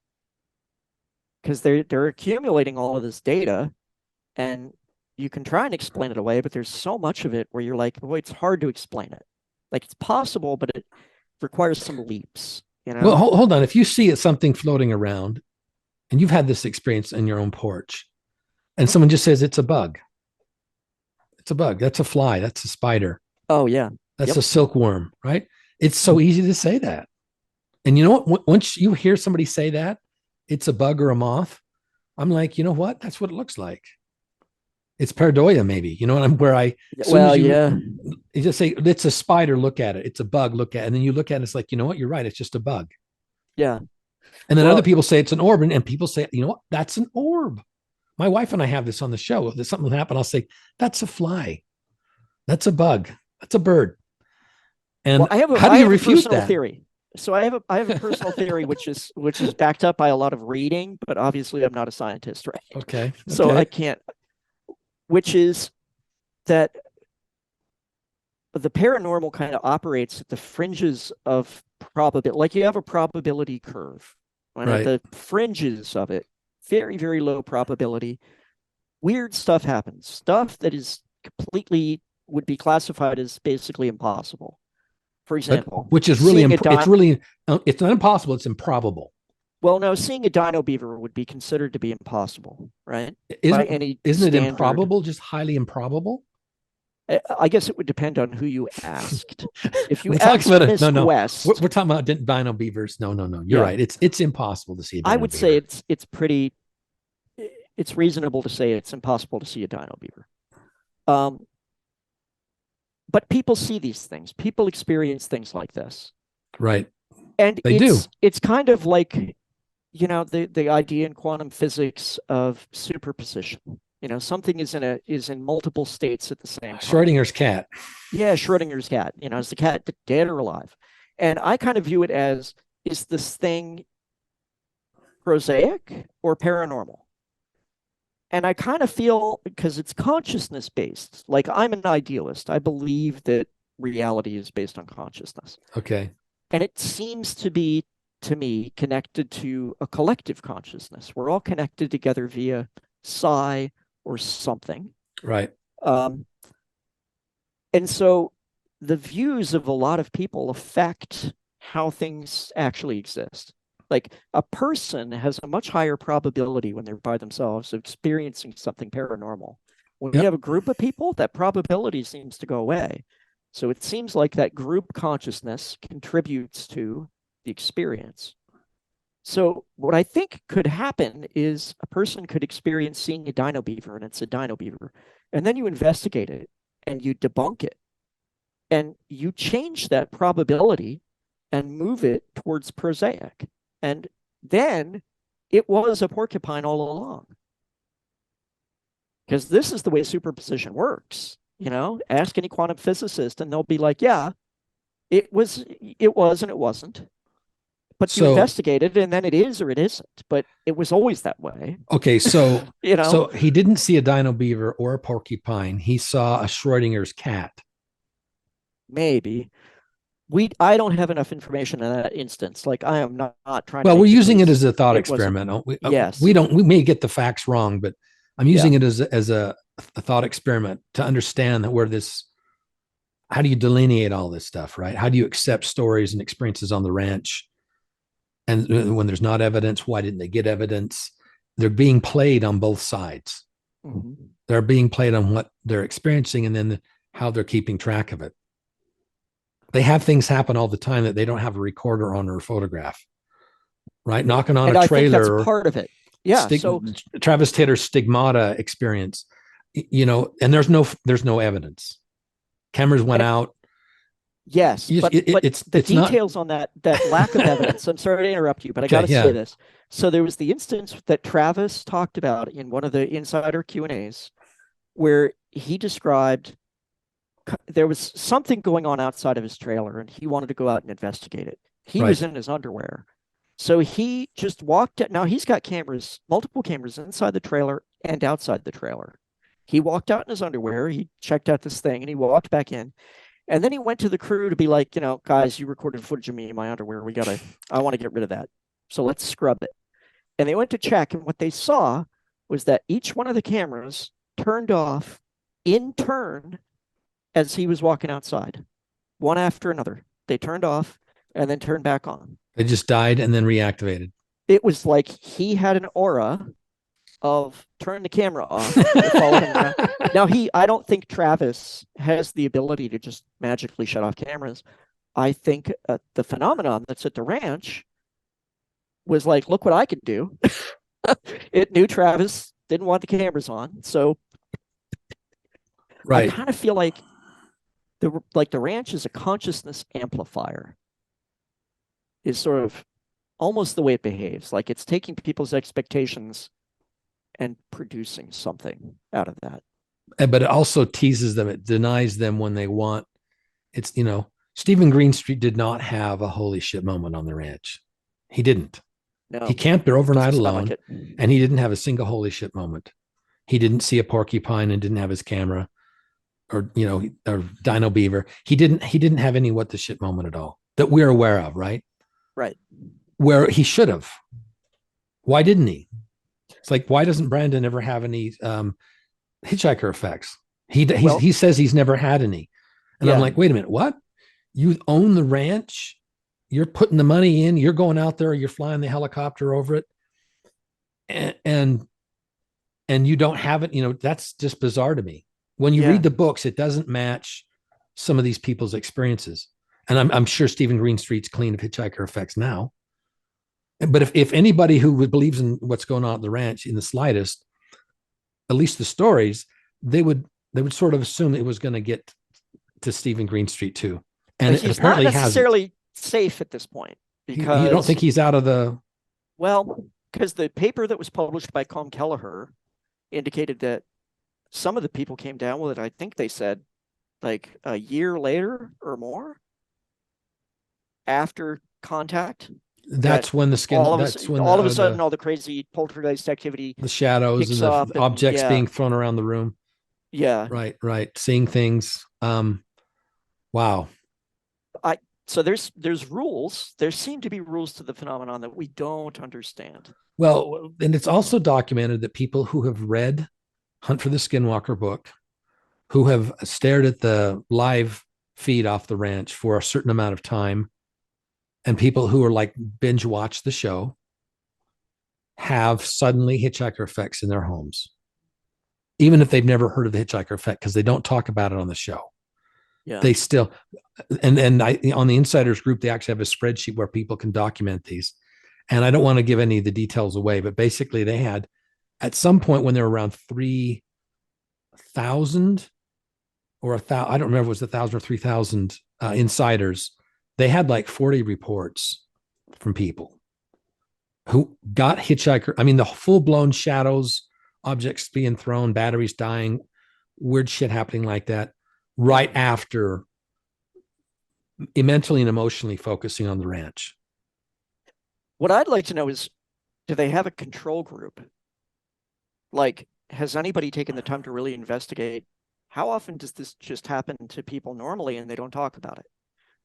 Because they're accumulating all of this data, and you can try and explain it away, but there's so much of it where you're like, boy, it's hard to explain it. Like it's possible, but it requires some leaps, you Well, know? hold on. If you see something floating around and you've had this experience in your own porch and someone just says it's a bug, it's a bug, that's a fly, that's a spider, Oh yeah. that's Yep. a silkworm, right? It's so easy to say that. And you know what? Once you hear somebody say that, it's a bug or a moth, I'm like, you know what? That's what it looks like. It's pareidoia, maybe. You know what I'm where I, as soon Well, as yeah. you just say it's a spider, look at it. It's a bug, look at it. And then you look at it, it's like, you know what? You're right. It's just a bug. Yeah. And then other Well, people say it's an orb, and people say, you know what? That's an orb. My wife and I have this on the show. If there's something happen, I'll say, that's a fly. That's a bug. That's a bird. And I have a how do I you have a refute personal that? theory. So I have a personal theory which is backed up by a lot of reading, but obviously I'm not a scientist, right? Okay. So I Okay. can't, which is that the paranormal kind of operates at the fringes of probability. Like you have a probability curve, and at Right. the fringes of it, very, very low probability, weird stuff happens. Stuff that is completely would be classified as basically impossible. For But example, which is really, seeing a it's dino. really, it's not impossible. It's improbable. Well, no, seeing a dino beaver would be considered to be impossible, right? By Isn't, any isn't it standard. improbable? Just highly improbable? I guess it would depend on who you asked. If you We're talking asked about it. No, Miss no. West, We're talking about dino beavers. No, no, no. You're yeah, right. It's impossible to see a I dino would say beaver. it's reasonable to say it's impossible to see a dino beaver. Um, but people see these things. People experience things like this, Right. and They do. it's kind of like the idea in quantum physics of superposition. Something is in multiple states at the same time. Schrodinger's cat. Yeah, Schrodinger's cat. Is the cat dead or alive? And I kind of view it as, is this thing prosaic or paranormal? And I kind of feel, because it's consciousness based, like I'm an idealist. I believe that reality is based on consciousness. Okay. And it seems to be, to me, connected to a collective consciousness. We're all connected together via psi or something. Right. Um, and so the views of a lot of people affect how things actually exist. Like a person has a much higher probability when they're by themselves of experiencing something paranormal. When you Yep. have a group of people, that probability seems to go away. So it seems like that group consciousness contributes to the experience. So what I think could happen is a person could experience seeing a dino beaver, and it's a dino beaver, and then you investigate it and you debunk it and you change that probability and move it towards prosaic. And then it was a porcupine all along. Because this is the way superposition works. Ask any quantum physicist and they'll be like, yeah, it was, and it wasn't. But you So, investigate it and then it is or it isn't. But it was always that way. okay. So, you know, so he didn't see a dino beaver or a porcupine. He saw a Schrodinger's cat. maybe. I don't have enough information in that instance. Like I am not trying to Well, we're make the using it case as a thought it wasn't. experiment. Yes. We don't, we may get the facts wrong, but I'm Yeah. using it as a thought experiment to understand that how do you delineate all this stuff, right? How do you accept stories and experiences on the ranch? And when there's not evidence, why didn't they get evidence? They're being played on both sides. Mm-hmm. They're being played on what they're experiencing and then how they're keeping track of it. They have things happen all the time that they don't have a recorder on or a photograph, right? Knocking on And a I think that's trailer part of it. Yeah. So Travis Taylor's stigmata experience, and there's no evidence. Cameras went out. yes, but the It's not details on that lack of evidence. I'm sorry to interrupt you, but I got okay. to say Yeah, this. So there was the instance that Travis talked about in one of the insider Q&As where he described there was something going on outside of his trailer and he wanted to go out and investigate it. He right. was in his underwear. So he just walked out. Now he's got cameras, multiple cameras inside the trailer and outside the trailer. He walked out in his underwear. He checked out this thing and he walked back in. And then he went to the crew to be like, guys, you recorded footage of me in my underwear. I want to get rid of that. So let's scrub it. And they went to check. And what they saw was that each one of the cameras turned off in turn as he was walking outside, one after another. They turned off and then turned back on. They just died and then reactivated. It was like he had an aura of turn the camera off that followed him around. Now I don't think Travis has the ability to just magically shut off cameras. I think the phenomenon that's at the ranch was like, look what I could do. It knew Travis didn't want the cameras on, so right. I kind of feel like the ranch is a consciousness amplifier. Is sort of almost the way it behaves. Like it's taking people's expectations and producing something out of that. But it also teases them. It denies them when they want. It's, Stephen Greenstreet did not have a holy shit moment on the ranch. He didn't. No, he camped there overnight alone, like and he didn't have a single holy shit moment. He didn't see a porcupine and didn't have his camera, or or dino beaver. He didn't have any what the shit moment at all that we're aware of, right? Right. Where he should have. Why didn't he? It's like, why doesn't Brandon ever have any hitchhiker effects? He says he's never had any. And I'm like, wait a minute, what? You own the ranch? You're putting the money in, you're going out there, you're flying the helicopter over it, and you don't have it. That's just bizarre to me. When you read the books, it doesn't match some of these people's experiences. And I'm sure Stephen Greenstreet's clean of hitchhiker effects now. But if anybody who believes in what's going on at the ranch in the slightest, at least the stories, they would sort of assume it was going to get to Stephen Greenstreet too. And he's it apparently not necessarily hasn't. Safe at this point, because you don't think he's out of the because the paper that was published by Colm Kelleher indicated that some of the people came down with it. I think they said like a year later or more after contact. That's when the skin. All of a sudden, the, all the crazy poltergeist activity, the shadows and the objects being thrown around the room. Yeah. Right. Seeing things. Wow. So there's rules. There seem to be rules to the phenomenon that we don't understand. Well, and it's also documented that people who have read Hunt for the Skinwalker book, who have stared at the live feed off the ranch for a certain amount of time, and people who are like binge watch the show, have suddenly hitchhiker effects in their homes, even if they've never heard of the hitchhiker effect, because they don't talk about it on the show. Yeah. They still, and I, on the insiders group, they actually have a spreadsheet where people can document these. And I don't want to give any of the details away, but basically they had at some point when they were around 3,000 or 1,000, I don't remember if it was 1,000 or 3,000 insiders. They had like 40 reports from people who got hitchhiker. I mean, the full blown shadows, objects being thrown, batteries dying, weird shit happening like that, right after mentally and emotionally focusing on the ranch. What I'd like to know is, do they have a control group? Like, has anybody taken the time to really investigate how often does this just happen to people normally and they don't talk about it?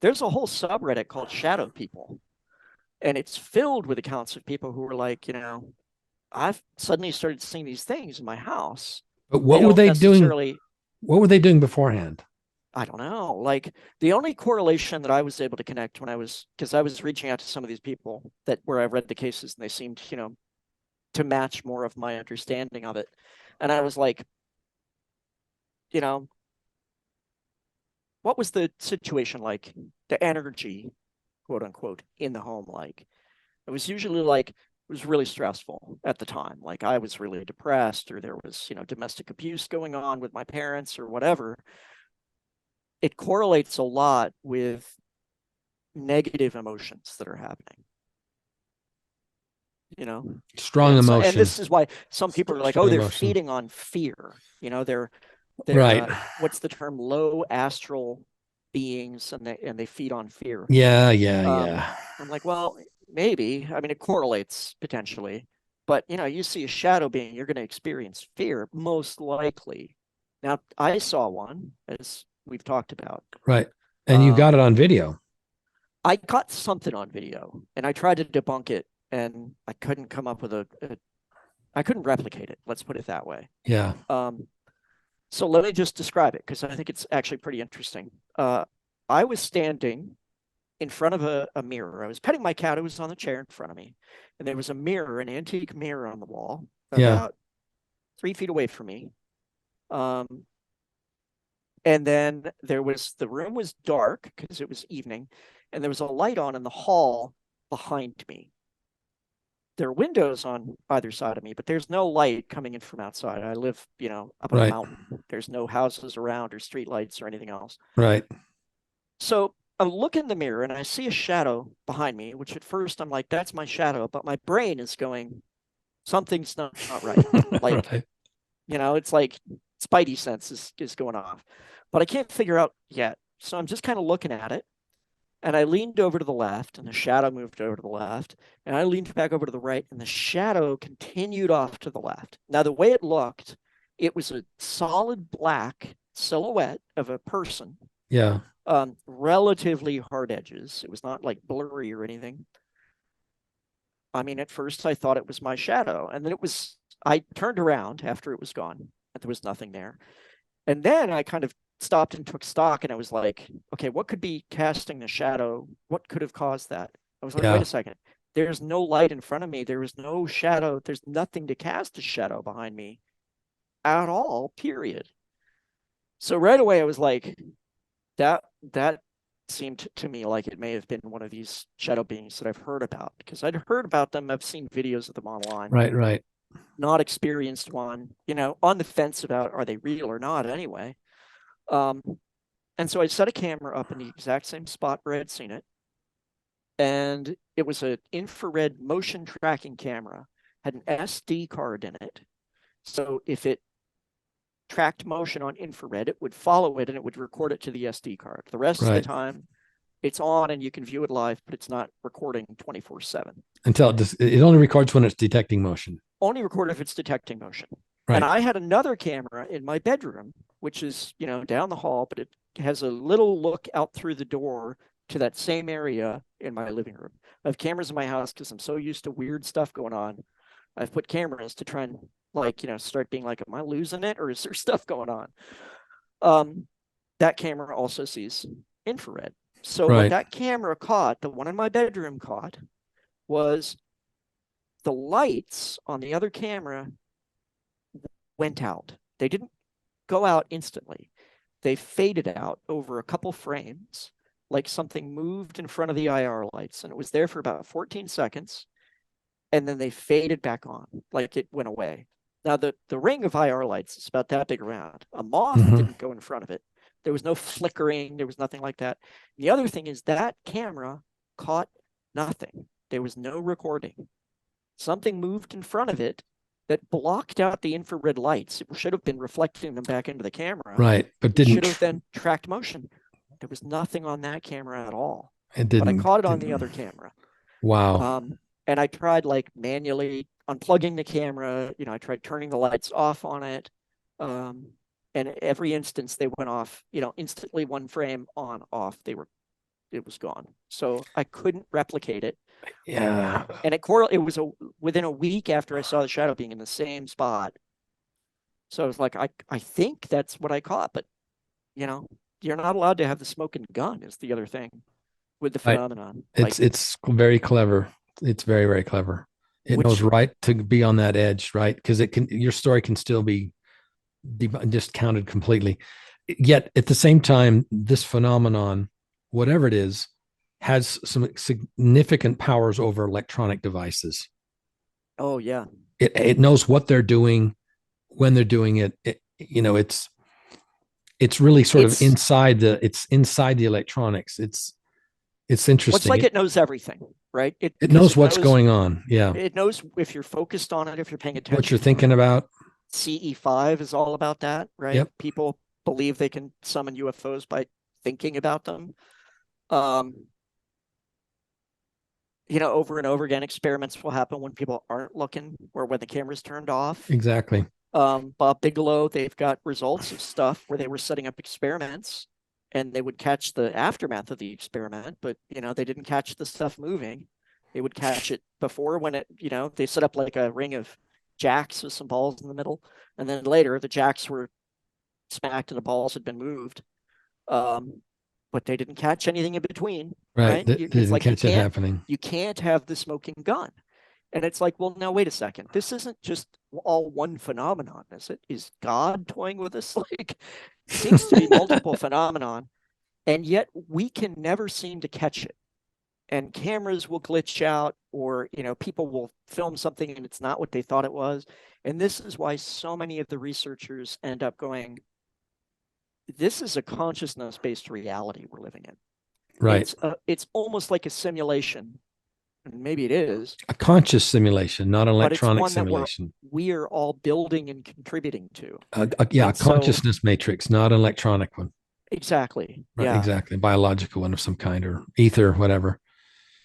There's a whole subreddit called Shadow People, and it's filled with accounts of people who are like, I've suddenly started seeing these things in my house. But what were they doing? What were they doing beforehand? I don't know. Like the only correlation that I was able to connect because I was reaching out to some of these people where I read the cases and they seemed, to match more of my understanding of it. And I was like, what was the situation like? The energy, quote unquote, in the home like? It was usually like was really stressful at the time. Like I was really depressed, or there was, domestic abuse going on with my parents or whatever. It correlates a lot with negative emotions that are happening. Strong And this emotions. is why some people are like, oh, Strong they're emotions. feeding on fear. They're Right. what's the term, low astral beings, and they feed on fear. Yeah, yeah, um yeah. I'm like, well, maybe. I mean, it correlates potentially, but you see a shadow being, you're going to experience fear most likely. Now, I saw one, as we've talked about. Right. And you got it um on video. I caught something on video, and I tried to debunk it, and I couldn't come up with I couldn't replicate it. Let's put it that way. Yeah. Um, so let me just describe it, because I think it's actually pretty interesting. I was standing in front of a mirror. I was petting my cat who was on the chair in front of me, and there was a mirror, an antique mirror on the wall, Yeah. about 3 feet away from me. Um, and then the room was dark because it was evening, and there was a light on in the hall behind me. There are windows on either side of me, but there's no light coming in from outside. I live, up on a Right. mountain. There's no houses around or street lights or anything else. Right. So I look in the mirror and I see a shadow behind me, which at first I'm like, that's my shadow. But my brain is going, something's not right. Like, Right. it's like Spidey sense is going off. But I can't figure out yet. So I'm just kind of looking at it. And I leaned over to the left, and the shadow moved over to the left. And I leaned back over to the right, and the shadow continued off to the left. Now, the way it looked, it was a solid black silhouette of a person, Yeah. relatively hard edges. It was not like blurry or anything. I mean, at first I thought it was my shadow, and then I turned around after it was gone, and there was nothing there. And then I kind of stopped and took stock, and I was like, okay, what could be casting the shadow? What could have caused that? I was like, wait Yeah. a second. There's no light in front of me. There was no shadow. There's nothing to cast a shadow behind me at all, period. So right away I was like, that seemed to me like it may have been one of these shadow beings that I've heard about, because I'd heard about them. I've seen videos of them online, Right. Right. not experienced one, on the fence about are they real or not anyway. Um, and so I set a camera up in the exact same spot where I'd seen it. And it was an infrared motion tracking camera, had an SD card in it. So if it tracked motion on infrared, it would follow it and it would record it to the SD card. The rest of the Right. time, it's on and you can view it live, but it's not recording 24/7. Until it only records when it's detecting motion. Only record if it's detecting motion. Right. And I had another camera in my bedroom, which is, down the hall, but it has a little look out through the door to that same area in my living room. I have cameras in my house because I'm so used to weird stuff going on. I've put cameras to try and start being like, am I losing it, or is there stuff going on? That camera also sees infrared. So what Right. that camera caught, the one in my bedroom caught, was the lights on the other camera went out. They didn't go out instantly. They faded out over a couple frames, like something moved in front of the IR lights, and it was there for about 14 seconds, and then they faded back on, like it went away. Now, the ring of IR lights is about that big around. A moth Mhm. didn't go in front of it. There was no flickering. There was nothing like that. And the other thing is that camera caught nothing. There was no recording. Something moved in front of it that blocked out the infrared lights. It should have been reflecting them back into the camera. Right. But It didn't. should have then tracked motion. There was nothing on that camera at all. It But I didn't. caught it on the Didn't. other camera. Wow. And I tried like manually unplugging the camera. I tried turning the lights off on it. And every instance they went off, instantly, one frame on, off, it was gone. So I couldn't replicate it. Yeah. And it was within a week after I saw the shadow being in the same spot. So I was like, I think that's what I caught, but you're not allowed to have the smoking gun is the other thing with the Right. phenomenon. It's very clever. It's very, very clever. It knows Which right to be on that edge, right? Because your story can still be discounted completely. Yet at the same time, this phenomenon, whatever it is, has some significant powers over electronic devices. Oh yeah. It knows what they're doing when they're doing it. It's really sort of It's inside the electronics. It's What's interesting. like it knows everything, right? It It because knows what's going on. Yeah. it knows if you're focused on it, if you're paying What you're attention to thinking it. about. CE5 is all about that, right? Yep. People believe they can summon UFOs by thinking about them. Um, over and over again, experiments will happen when people aren't looking or when the camera's turned off. Exactly. Bob Bigelow, they've got results of stuff where they were setting up experiments and they would catch the aftermath of the experiment, but they didn't catch the stuff moving. They would catch it before when they set up like a ring of jacks with some balls in the middle, and then later the jacks were smacked and the balls had been moved. But they didn't catch anything in between, Right. right? They It's didn't like catch it happening. you can't have the smoking gun. And it's like, well, now wait a second. This isn't just all one phenomenon, is it? Is God toying with us? Like, seems to be multiple phenomenon, and yet we can never seem to catch it. And cameras will glitch out, or people will film something and it's not what they thought it was. And this is why so many of the researchers end up going, "This is a consciousness-based reality we're living in. Right. It's almost like a simulation." And maybe it is, A conscious simulation, not an but it's electronic one that simulation. we are all building and contributing to. Yeah, a And so, consciousness matrix, not an electronic one. exactly, Right. yeah. Exactly. Biological one of some kind, or ether, whatever.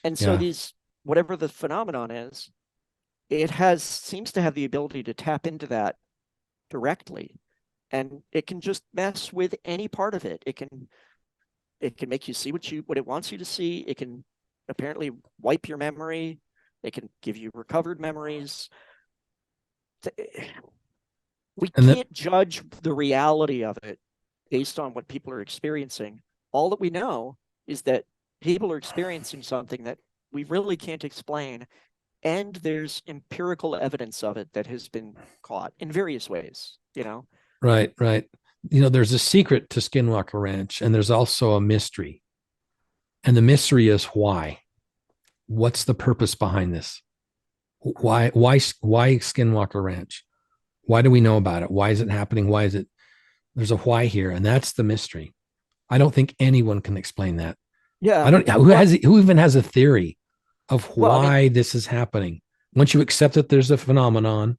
And so Yeah. these, whatever the phenomenon is, seems to have the ability to tap into that directly, and it can just mess with any part of it. It can make you see what it wants you to see. It can apparently wipe your memory. It can give you recovered memories. We And then, can't judge the reality of it based on what people are experiencing. All that we know is that people are experiencing something that we really can't explain, and there's empirical evidence of it that has been caught in various ways. right, right. There's a secret to Skinwalker Ranch, and there's also a mystery. And the mystery is why? What's the purpose behind this? Why Skinwalker Ranch? Why do we know about it? Why is it happening? Why is it? There's a why here, and that's the mystery. I don't think anyone can explain that. I Yeah. don't. Well, Who even has a theory of well, I mean, why this is happening? Once you accept that there's a phenomenon,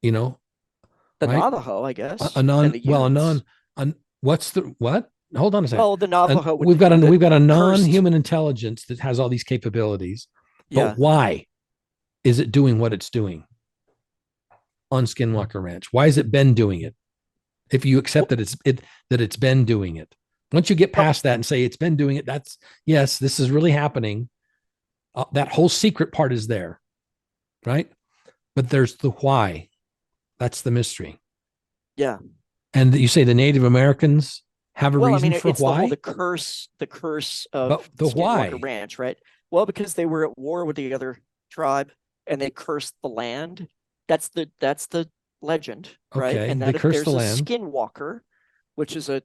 you know, the right? Navajo, I A guess, and non, the well, a non, Utes. what's the what? Hold on a second. Well, the Navajo We've would, got the we've got a cursed. non-human intelligence that has all these capabilities, Yeah. but why is it doing what it's doing on Skinwalker Ranch? Why has it been doing it? If you accept Well, that it's been doing it, once you get well, past that and say it's been doing it, that's yes, this is really happening. That whole secret part is there, right? But there's the why. That's the mystery. yeah. And you say the Native Americans have a Well, I reason mean, for it's why, the curse but of the Skinwalker why? Ranch, right? Well, because they were at war with the other tribe and they cursed the land. That's the legend, right? Okay, And they that if curse the there's a land. Skinwalker, which is a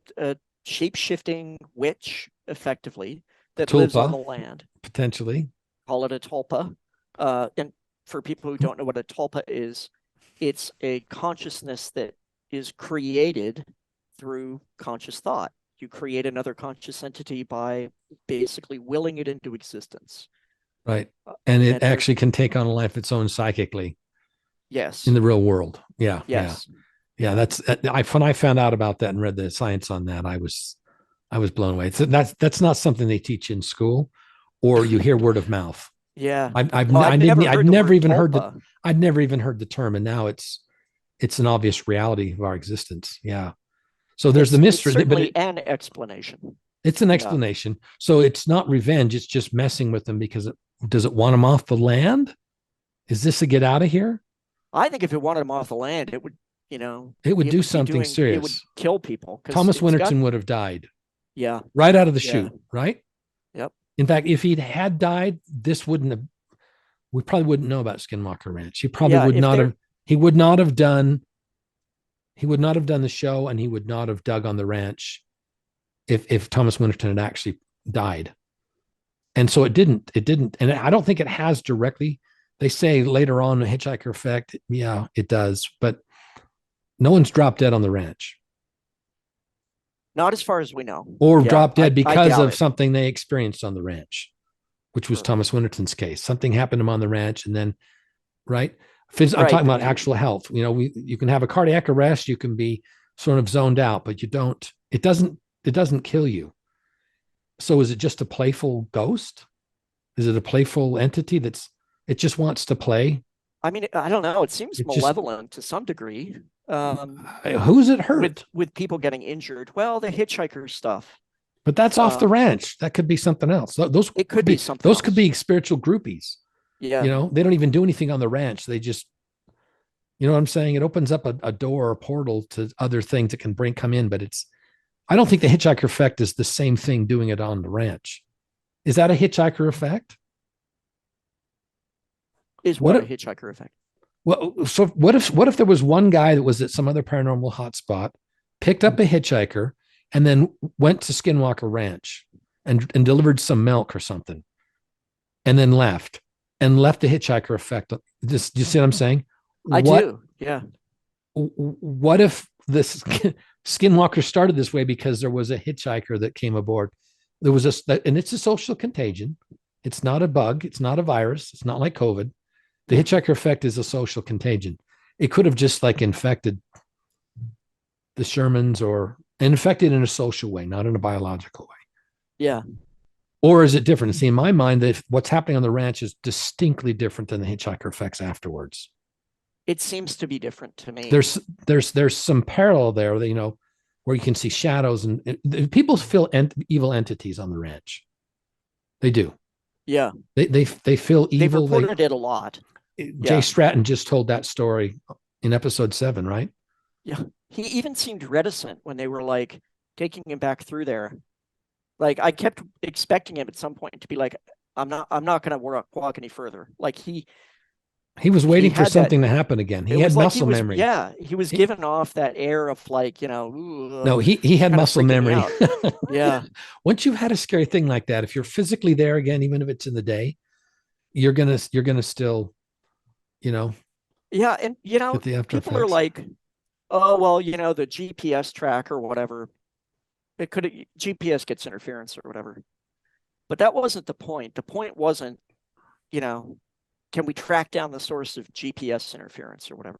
shape-shifting witch, effectively, A that lives on the tulpa, land, potentially. call it a tulpa. And for people who don't know what a tulpa is, it's a consciousness that is created through conscious thought. You create another conscious entity by basically willing it into existence. Right. And it And there, actually can take on a life of its own psychically in yes, the real world. Yeah. Yeah. yes, Yeah. yeah, When I found out about that and read the science on that, I was blown away. So that's not something they teach in school or you hear word of mouth. yeah. I've, No, I I'd didn't, never I'd heard the never word even heard the, tulpa. I'd never even heard the term. And now it's an obvious reality of our existence. Yeah. So there's the It's mystery, but certainly an explanation. it's an Yeah, explanation. So it's not revenge. It's just messing with them because does it want them off the land? Is this a get out of here? I think if it wanted them off the land, you know, It would it do would be something doing, it would serious. kill people because Thomas it's got, Winterton would have died yeah, right out of the yeah, chute, right? yep. In fact, if he had died, this wouldn't have, we probably wouldn't know about Skinwalker Ranch. He probably Yeah, would if not they're have, he would not have done, he would not have done the show and he would not have dug on the ranch if Thomas Winterton had actually died. And so it didn't, and I don't think it has directly They say later on the hitchhiker effect. Yeah, it does, but no one's dropped dead on the ranch Not as far as we know. or Yeah, dropped dead I because doubt of it. something they experienced on the ranch, which was Sure. Thomas Winterton's case. Something happened to him on the ranch, and then right. I'm Right, talking about actual health. You can have a cardiac arrest, you can be sort of zoned out, but you don't. It doesn't kill you. So is it just a playful ghost? Is it a playful entity it just wants to play? I mean, I don't know. It seems It just malevolent to some degree. who's it With hurt? people getting injured. Well, the hitchhiker stuff. But that's off the Um, ranch. That could be something else. Those it could could be be something those could else. be spiritual groupies. Yeah. They don't even do anything on the ranch. They just, you know what I'm saying? It opens up a door or a portal to other things that can come in, but I don't think the hitchhiker effect is the same thing doing it on the ranch. Is that a hitchhiker effect? Is What what a if, hitchhiker effect? so what if there was one guy that was at some other paranormal hotspot, picked up a hitchhiker, and then went to Skinwalker Ranch and delivered some milk or something, and then left the hitchhiker effect. This, do you see what I'm saying? I What do. Yeah. what if this Skinwalker started this way because there was a hitchhiker that came aboard? There was and it's a social contagion. It's not a bug. It's not a virus. It's not like COVID. The hitchhiker effect is a social contagion. It could have just like infected the Shermans or infected in a social way, not in a biological way. Yeah. Or is it different? See, in my mind, that what's happening on the ranch is distinctly different than the hitchhiker effects afterwards. It seems to be different to me. There's some parallel there that, where you can see shadows people feel evil entities on the ranch. They do. Yeah. They feel They've evil. reported it a lot. Jay Yeah. Stratton just told that story in episode 7, right? Yeah. He even seemed reticent when they were like taking him back through there. Like I kept expecting him at some point to be like, I'm not gonna walk any further. Like He was he waiting for had that. something to happen again. It He had was like he muscle was, memory. yeah, he was giving off that air of like, ooh, No, he had kind of muscle freaking me memory. out. Yeah. Once you've had a scary thing like that, if you're physically there again, even if it's in the day, you're gonna still, you know, Yeah. And, get the after people are effects. like, oh, well, the GPS track or whatever, GPS gets interference or whatever. But that wasn't the point. The point wasn't, can we track down the source of GPS interference or whatever?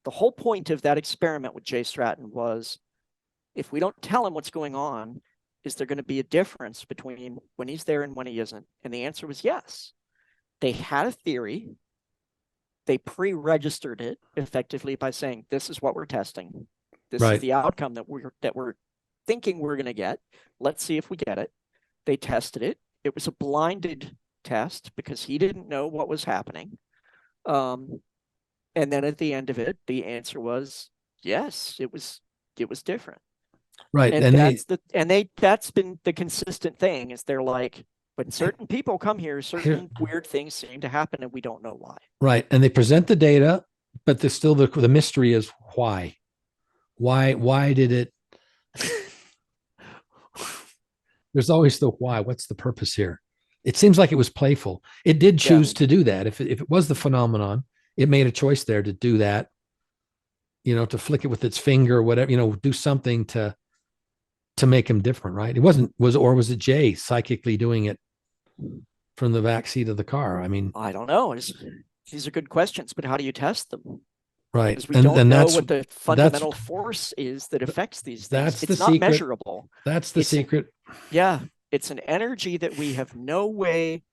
The whole point of that experiment with Jay Stratton was, if we don't tell him what's going on, is there going to be a difference between when he's there and when he isn't? And the answer was yes. They had a theory. They pre-registered it effectively by saying, this is what we're testing. This is Right. the outcome that we're thinking we're going to get. Let's see if we get it. They tested it. It was a blinded test because he didn't know what was happening. And then at the end of it, the answer was yes, it was different. Right. And And that's been the consistent thing, is they're like, when certain people come here, certain weird things seem to happen and we don't know why. right. And they present the data, but there's still the mystery is why. Why did it? There's always the why. What's the purpose here? It seems like it was playful. It did Yeah. choose to do that. If it was the phenomenon, it made a choice there to do that, to flick it with its finger, whatever, do something to make him different, right? It was it Jay psychically doing it from the back seat of the car? I mean, I don't know. These are good questions, but how do you test them? right. Because we don't know what the that's fundamental force is that affects these things. that's It's the not secret. measurable. That's the secret. Yeah, it's an energy that we have no way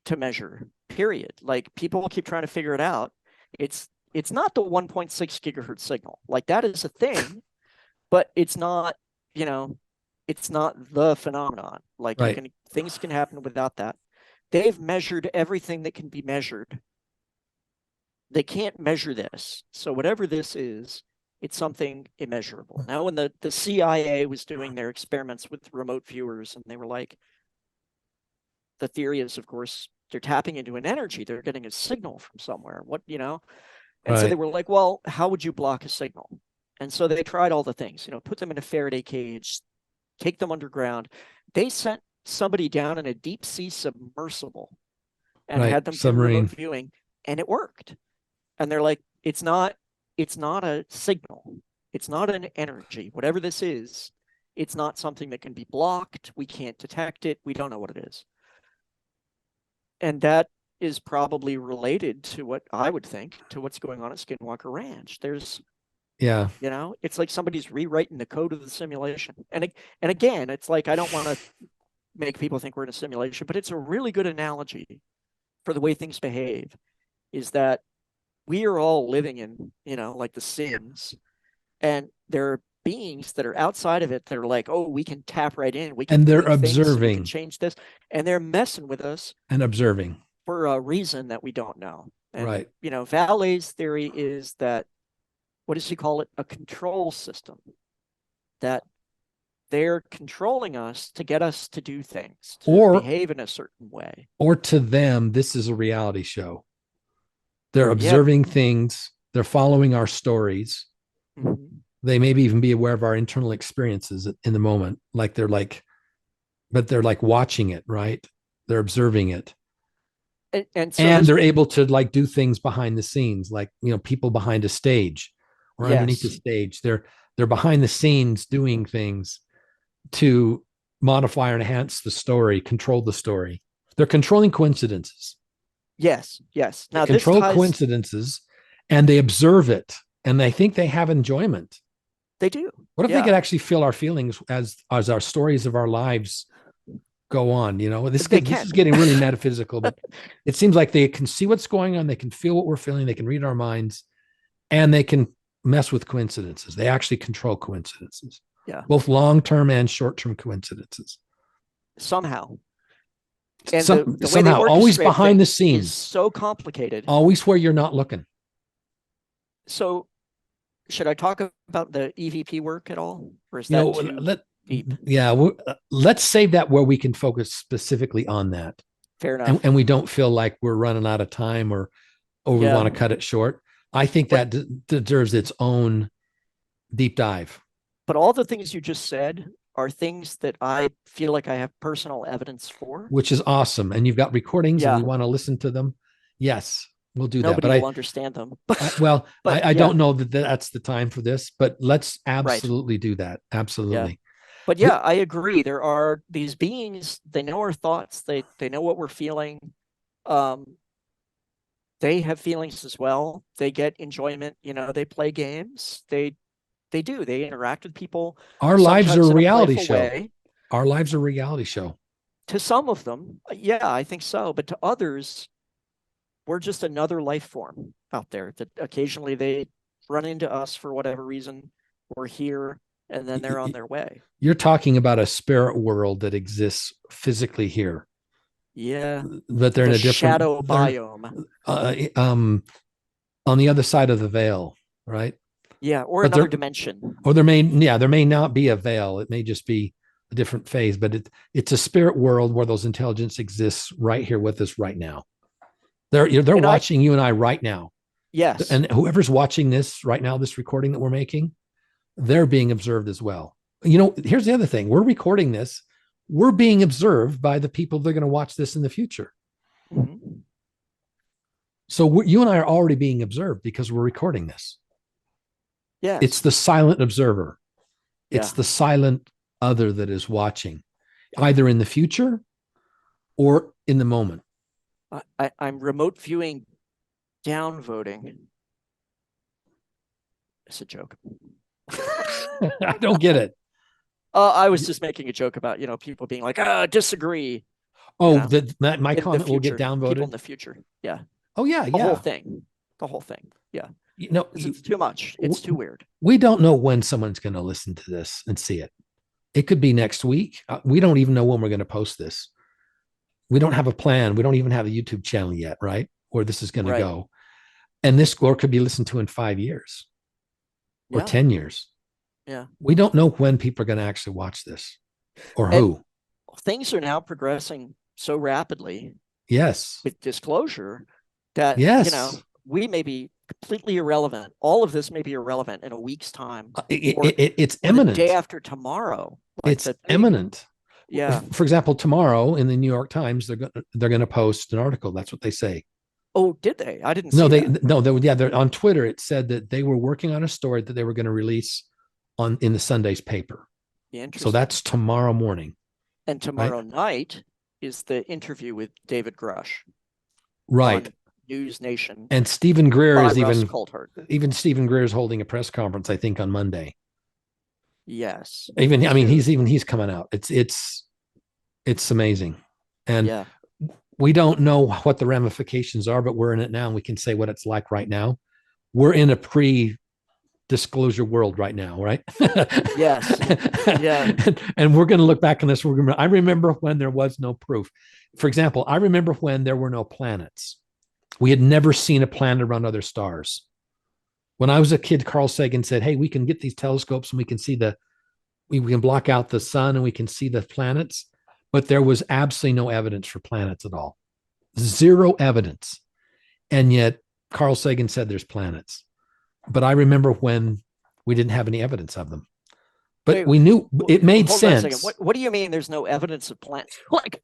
to measure, period. Like, people keep trying to figure it out. It's not the 1.6 gigahertz signal. Like, that is a thing, but it's not, it's not the phenomenon. Like, Right. things can happen without that. They've measured everything that can be measured. They can't measure this. So whatever this is, it's something immeasurable. Now, when the CIA was doing their experiments with remote viewers, and they were like, the theory is, of course, they're tapping into an energy. They're getting a signal from somewhere. And so they Right. were like, well, how would you block a signal? And so they tried all the things, put them in a Faraday cage, take them underground. They sent somebody down in a deep sea submersible and Right. had them do remote Submarine. viewing, and it worked. And they're like, it's not a signal. It's not an energy. Whatever this is, it's not something that can be blocked. We can't detect it. We don't know what it is. And that is probably related to what I would think to what's going on at Skinwalker Ranch. There's, Yeah. it's like somebody's rewriting the code of the simulation. And again, it's like, I don't want to make people think we're in a simulation, but it's a really good analogy for the way things behave, is that we are all living in, like the Sims, and there are beings that are outside of it that are like, oh, we can tap right in, we can And they're tweak things, we can observing change this, and they're messing with us and observing. for a reason that we don't know. And Right. Valet's theory is that, what does he call it? A control system, that they're controlling us to get us to do things, to Or behave in a certain way. or to them, this is a reality show. They're Yeah. observing things, they're following our stories. Mm-hmm. They maybe even be aware of our internal experiences in the moment. But they're like watching it, right? They're observing it. And so And this they're would, able to like do things behind the scenes, like people behind a stage or underneath the yes, stage. They're behind the scenes doing things to modify or enhance the story, control the story. They're controlling coincidences. yes, yes. They Now this control ties, coincidences and they observe it and they think they have enjoyment. they do. What if they Yeah, could actually feel our feelings as our stories of our lives go on? they This can. is getting really metaphysical, but it seems like they can see what's going on, they can feel what we're feeling, they can read our minds, and they can mess with coincidences. They actually control coincidences, Yeah, both long-term and short-term coincidences. somehow. And the way they Somehow, always orchestrate behind the things is scenes, so complicated. always where you're not looking. So should I talk about the EVP work at all, or is You that know, too let deep? yeah, let's save that where we can focus specifically on that, Fair enough. and we don't feel like we're running out of time or we want Yeah. to cut it short. I think But that deserves its own deep dive. all the things you just said are things that I feel like I have personal evidence for. Which is awesome. And you've got recordings and we Yeah. want to listen to them. Yes, we'll do that. Nobody But will understand them. But I yeah, don't know that that's the time for this, but let's right. absolutely do that. Yeah. Absolutely. But yeah, I agree. There are these beings, they know our thoughts, they know what we're feeling. Um, they have feelings as well. They get enjoyment, they play games. They do. They interact with people, Our lives are a sometimes in a reality playful show. way. Our lives are a reality show. To some of them, yeah, I think so. But to others, we're just another life form out there that occasionally they run into us for whatever reason. We're here, and then they're on their way. You're talking about a spirit world that exists physically here, Yeah. but they're in The a different, shadow biome. uh, um, on the other side of the veil, right? Yeah, or But another there, dimension. or there may not be a veil. It may just be a different phase, but it's a spirit world where those intelligence exists right here with us right now. They're And watching you and I right now. yes. And whoever's watching this right now, this recording that we're making, they're being observed as well. Here's the other thing. We're recording this. We're being observed by the people that are going to watch this in the future. Mm-hmm. So you and I are already being observed because we're recording this. Yes. It's the silent observer. It's Yeah. the silent other that is watching, either in the future or in the moment. I'm remote viewing downvoting. It's a joke. I don't get it. I was just making a joke about, people being like, disagree. Oh, know, that my in the comment will get future, people in downvoted. the future. Yeah. Oh yeah, The whole yeah. thing. The whole thing. Yeah. You It's too much. It's too weird. we don't know when someone's going to listen to this and see it. It could be next week. We don't even know when we're going to post this. We don't have a plan. We don't even have a YouTube channel yet, right? Where this is going to Right. go. And this score could be listened to in 5 years or Yeah. 10 years. Yeah. We don't know when people are going to actually watch this or And who. things are now progressing so rapidly Yes. with disclosure that, Yes. we may be completely irrelevant. All of this may be irrelevant in a week's time. It's or the imminent. day after tomorrow. It's imminent. Yeah. For example, tomorrow in the New York Times, they're going to post an article. That's what they say. Oh, did they? I didn't No, see they that. no, they yeah, they're on Twitter. It said that they were working on a story that they were going to release on in the Sunday's paper. So Interesting. that's tomorrow morning, And right? tomorrow night is the interview with David Grush Right. on News Nation And Stephen Greer by is Russ Coulthard. even Stephen Greer is holding a press conference, I think, on Monday. Yes. Even I mean, Dude. he's coming out. It's amazing, and Yeah. we don't know what the ramifications are, but we're in it now, and we can say what it's like right now. We're in a pre-disclosure world right now, right? Yes. Yeah. And we're going to look back on this. I remember when there was no proof. For example, I remember when there were no planets. We had never seen a planet around other stars. When I was a kid, Carl Sagan said, "Hey, we can get these telescopes and we can see we can block out the sun and we can see the planets." But there was absolutely no evidence for planets at all. Zero evidence. And yet Carl Sagan said there's planets. But I remember when we didn't have any evidence of them. But Wait, we knew it made hold on a second. sense. What do you mean there's no evidence of planets? Like,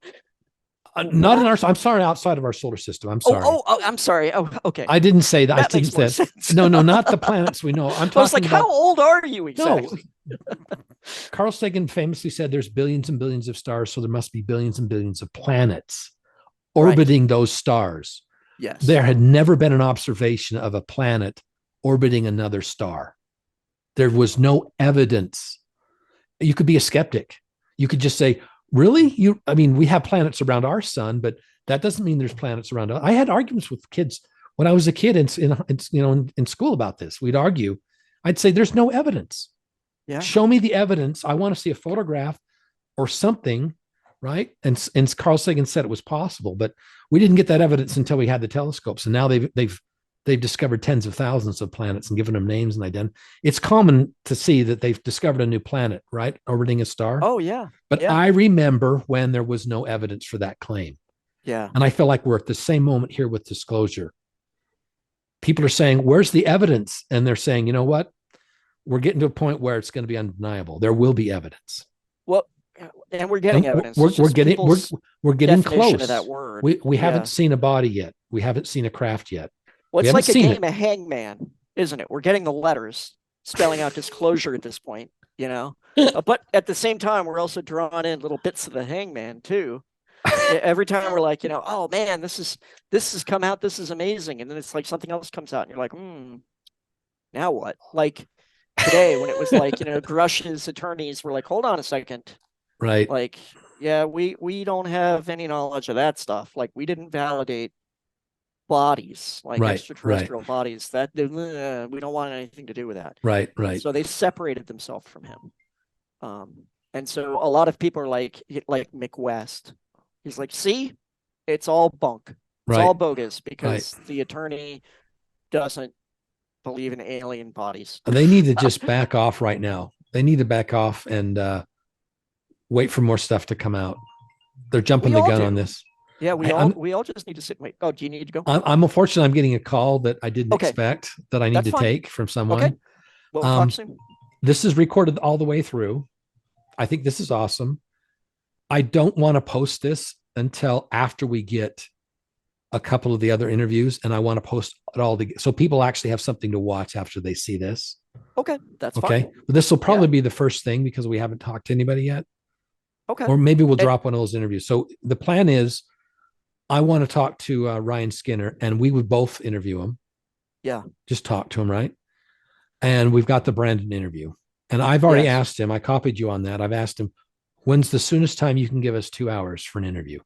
Not in our, what? I'm sorry, outside of our solar system. I'm sorry. Oh, I'm sorry. Oh, okay. I didn't say that. I That didn't makes more say sense. no, no, not the planets we know. I'm I was like, talking how about old are you no. exactly? Carl Sagan famously said there's billions and billions of stars, so there must be billions and billions of planets Right. orbiting those stars. Yes. There had never been an observation of a planet orbiting another star. There was no evidence. You could be a skeptic. You could just say, really? I mean, we have planets around our sun, but that doesn't mean there's planets around us. I had arguments with kids when I was a kid in school about this. We'd argue. I'd say there's no evidence. Yeah. Show me the evidence. I want to see a photograph or something, right? And Carl Sagan said it was possible, but we didn't get that evidence until we had the telescopes. And now they've discovered tens of thousands of planets and given them names and identity. It's common to see that they've discovered a new planet, right, orbiting a star. Oh, yeah. But Yeah. I remember when there was no evidence for that claim. Yeah. And I feel like we're at the same moment here with disclosure. People are saying, where's the evidence? And they're saying, you know what? We're getting to a point where it's going to be undeniable. There will be evidence. Well, and we're getting And evidence. we're getting close. Of that word. We Yeah. haven't seen a body yet. We haven't seen a craft yet. Well, We it's haven't like a seen game it. of hangman, isn't it? We're getting the letters spelling out disclosure at this point, you know. But at the same time, we're also drawing in little bits of the hangman too. Every time we're like, oh man, this has come out, this is amazing, and then it's like something else comes out, and you're like, now what? Like today, when it was like, Grush's attorneys were like, hold on a second, Right. like, yeah, we don't have any knowledge of that stuff. Like, we didn't validate bodies, like Right, extraterrestrial bodies. That we don't want anything to do with that. right. So they separated themselves from him. And so a lot of people are like Mick West. He's like, see, it's all bunk. It's all bogus because the attorney doesn't believe in alien bodies. They need to just back off right now. They need to back off and wait for more stuff to come out. They're jumping the gun on this. Yeah, we all just need to sit and wait. Oh, do you need to go? I'm unfortunate. I'm getting a call that I didn't expect that I need to take from someone. Okay. We'll talk soon. This is recorded all the way through. I think this is awesome. I don't want to post this until after we get a couple of the other interviews, and I want to post it all together so people actually have something to watch after they see this. Okay, that's okay. fine. But this will probably be the first thing because we haven't talked to anybody yet. Okay. Or maybe we'll drop one of those interviews. So the plan is I want to talk to Ryan Skinner, and we would both interview him. Yeah. Just talk to him, right? And we've got the Brandon interview. And I've already asked him, I copied you on that. I've asked him, when's the soonest time you can give us 2 hours for an interview?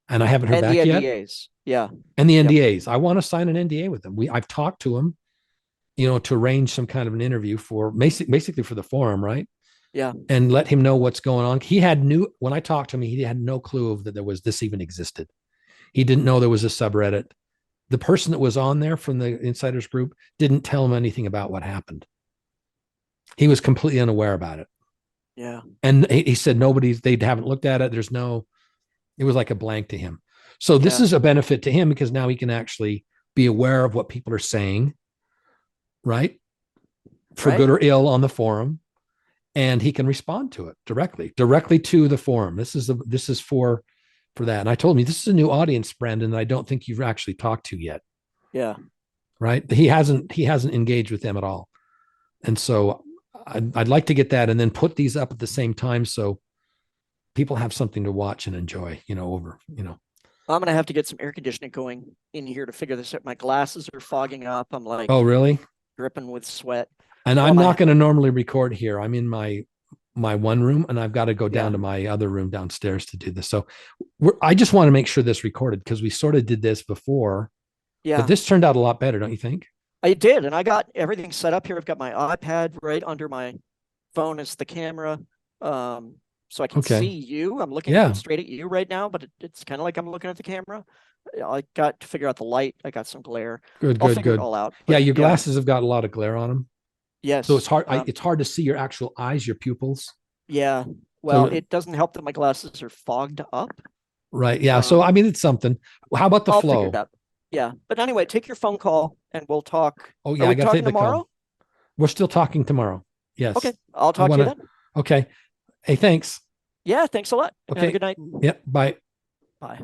And I haven't heard back yet. And the NDAs. Yeah. And the NDAs. I want to sign an NDA with him. I've talked to him, to arrange some kind of an interview for basically for the forum, right? Yeah. And let him know what's going on. When I talked to him, he had no clue that this even existed. He didn't know there was a subreddit. The person that was on there from the insiders group didn't tell him anything about what happened. He was completely unaware about it. Yeah. And he said they haven't looked at it. It was like a blank to him. So this is a benefit to him because now he can actually be aware of what people are saying, right? For good or ill on the forum. and he can respond to it directly to the forum. This is for that. And I told him, this is a new audience, Brandon, that I don't think you've actually talked to yet. Yeah. Right. He hasn't engaged with them at all. And so I'd like to get that and then put these up at the same time so people have something to watch and enjoy, I'm gonna have to get some air conditioning going in here to figure this out. My glasses are fogging up. I'm like Oh, really? dripping with sweat. And Well, I'm not going to normally record here. I'm in my one room and I've got to go down Yeah. to my other room downstairs to do this. So I just want to make sure this recorded because we sort of did this before, but Yeah, this turned out a lot better, don't you think? I did, and I got everything set up here. I've got my iPad right under my phone as the camera, so I can Okay. see you. I'm looking Yeah. straight at you right now, but it's kind of like I'm looking at the camera. I got to figure out the light. I got some glare. Good, I'll good, figure it good. all out. Yeah, But your yeah, glasses have got a lot of glare on them. So yes, it's hard to see your actual eyes, your pupils. yeah. Well, So it doesn't help that my glasses are fogged up. right. Yeah. So I mean it's something. How about the I'll figure it flow? out. Yeah, but anyway, take your phone call and we'll talk. Oh Are yeah, I we gotta talking take the call. tomorrow? We're still talking tomorrow. Okay, Yes. I'll I talk to you wanna then. okay. Hey, thanks. Yeah, thanks a lot. Have a Okay. good night. Yeah. Bye. Bye.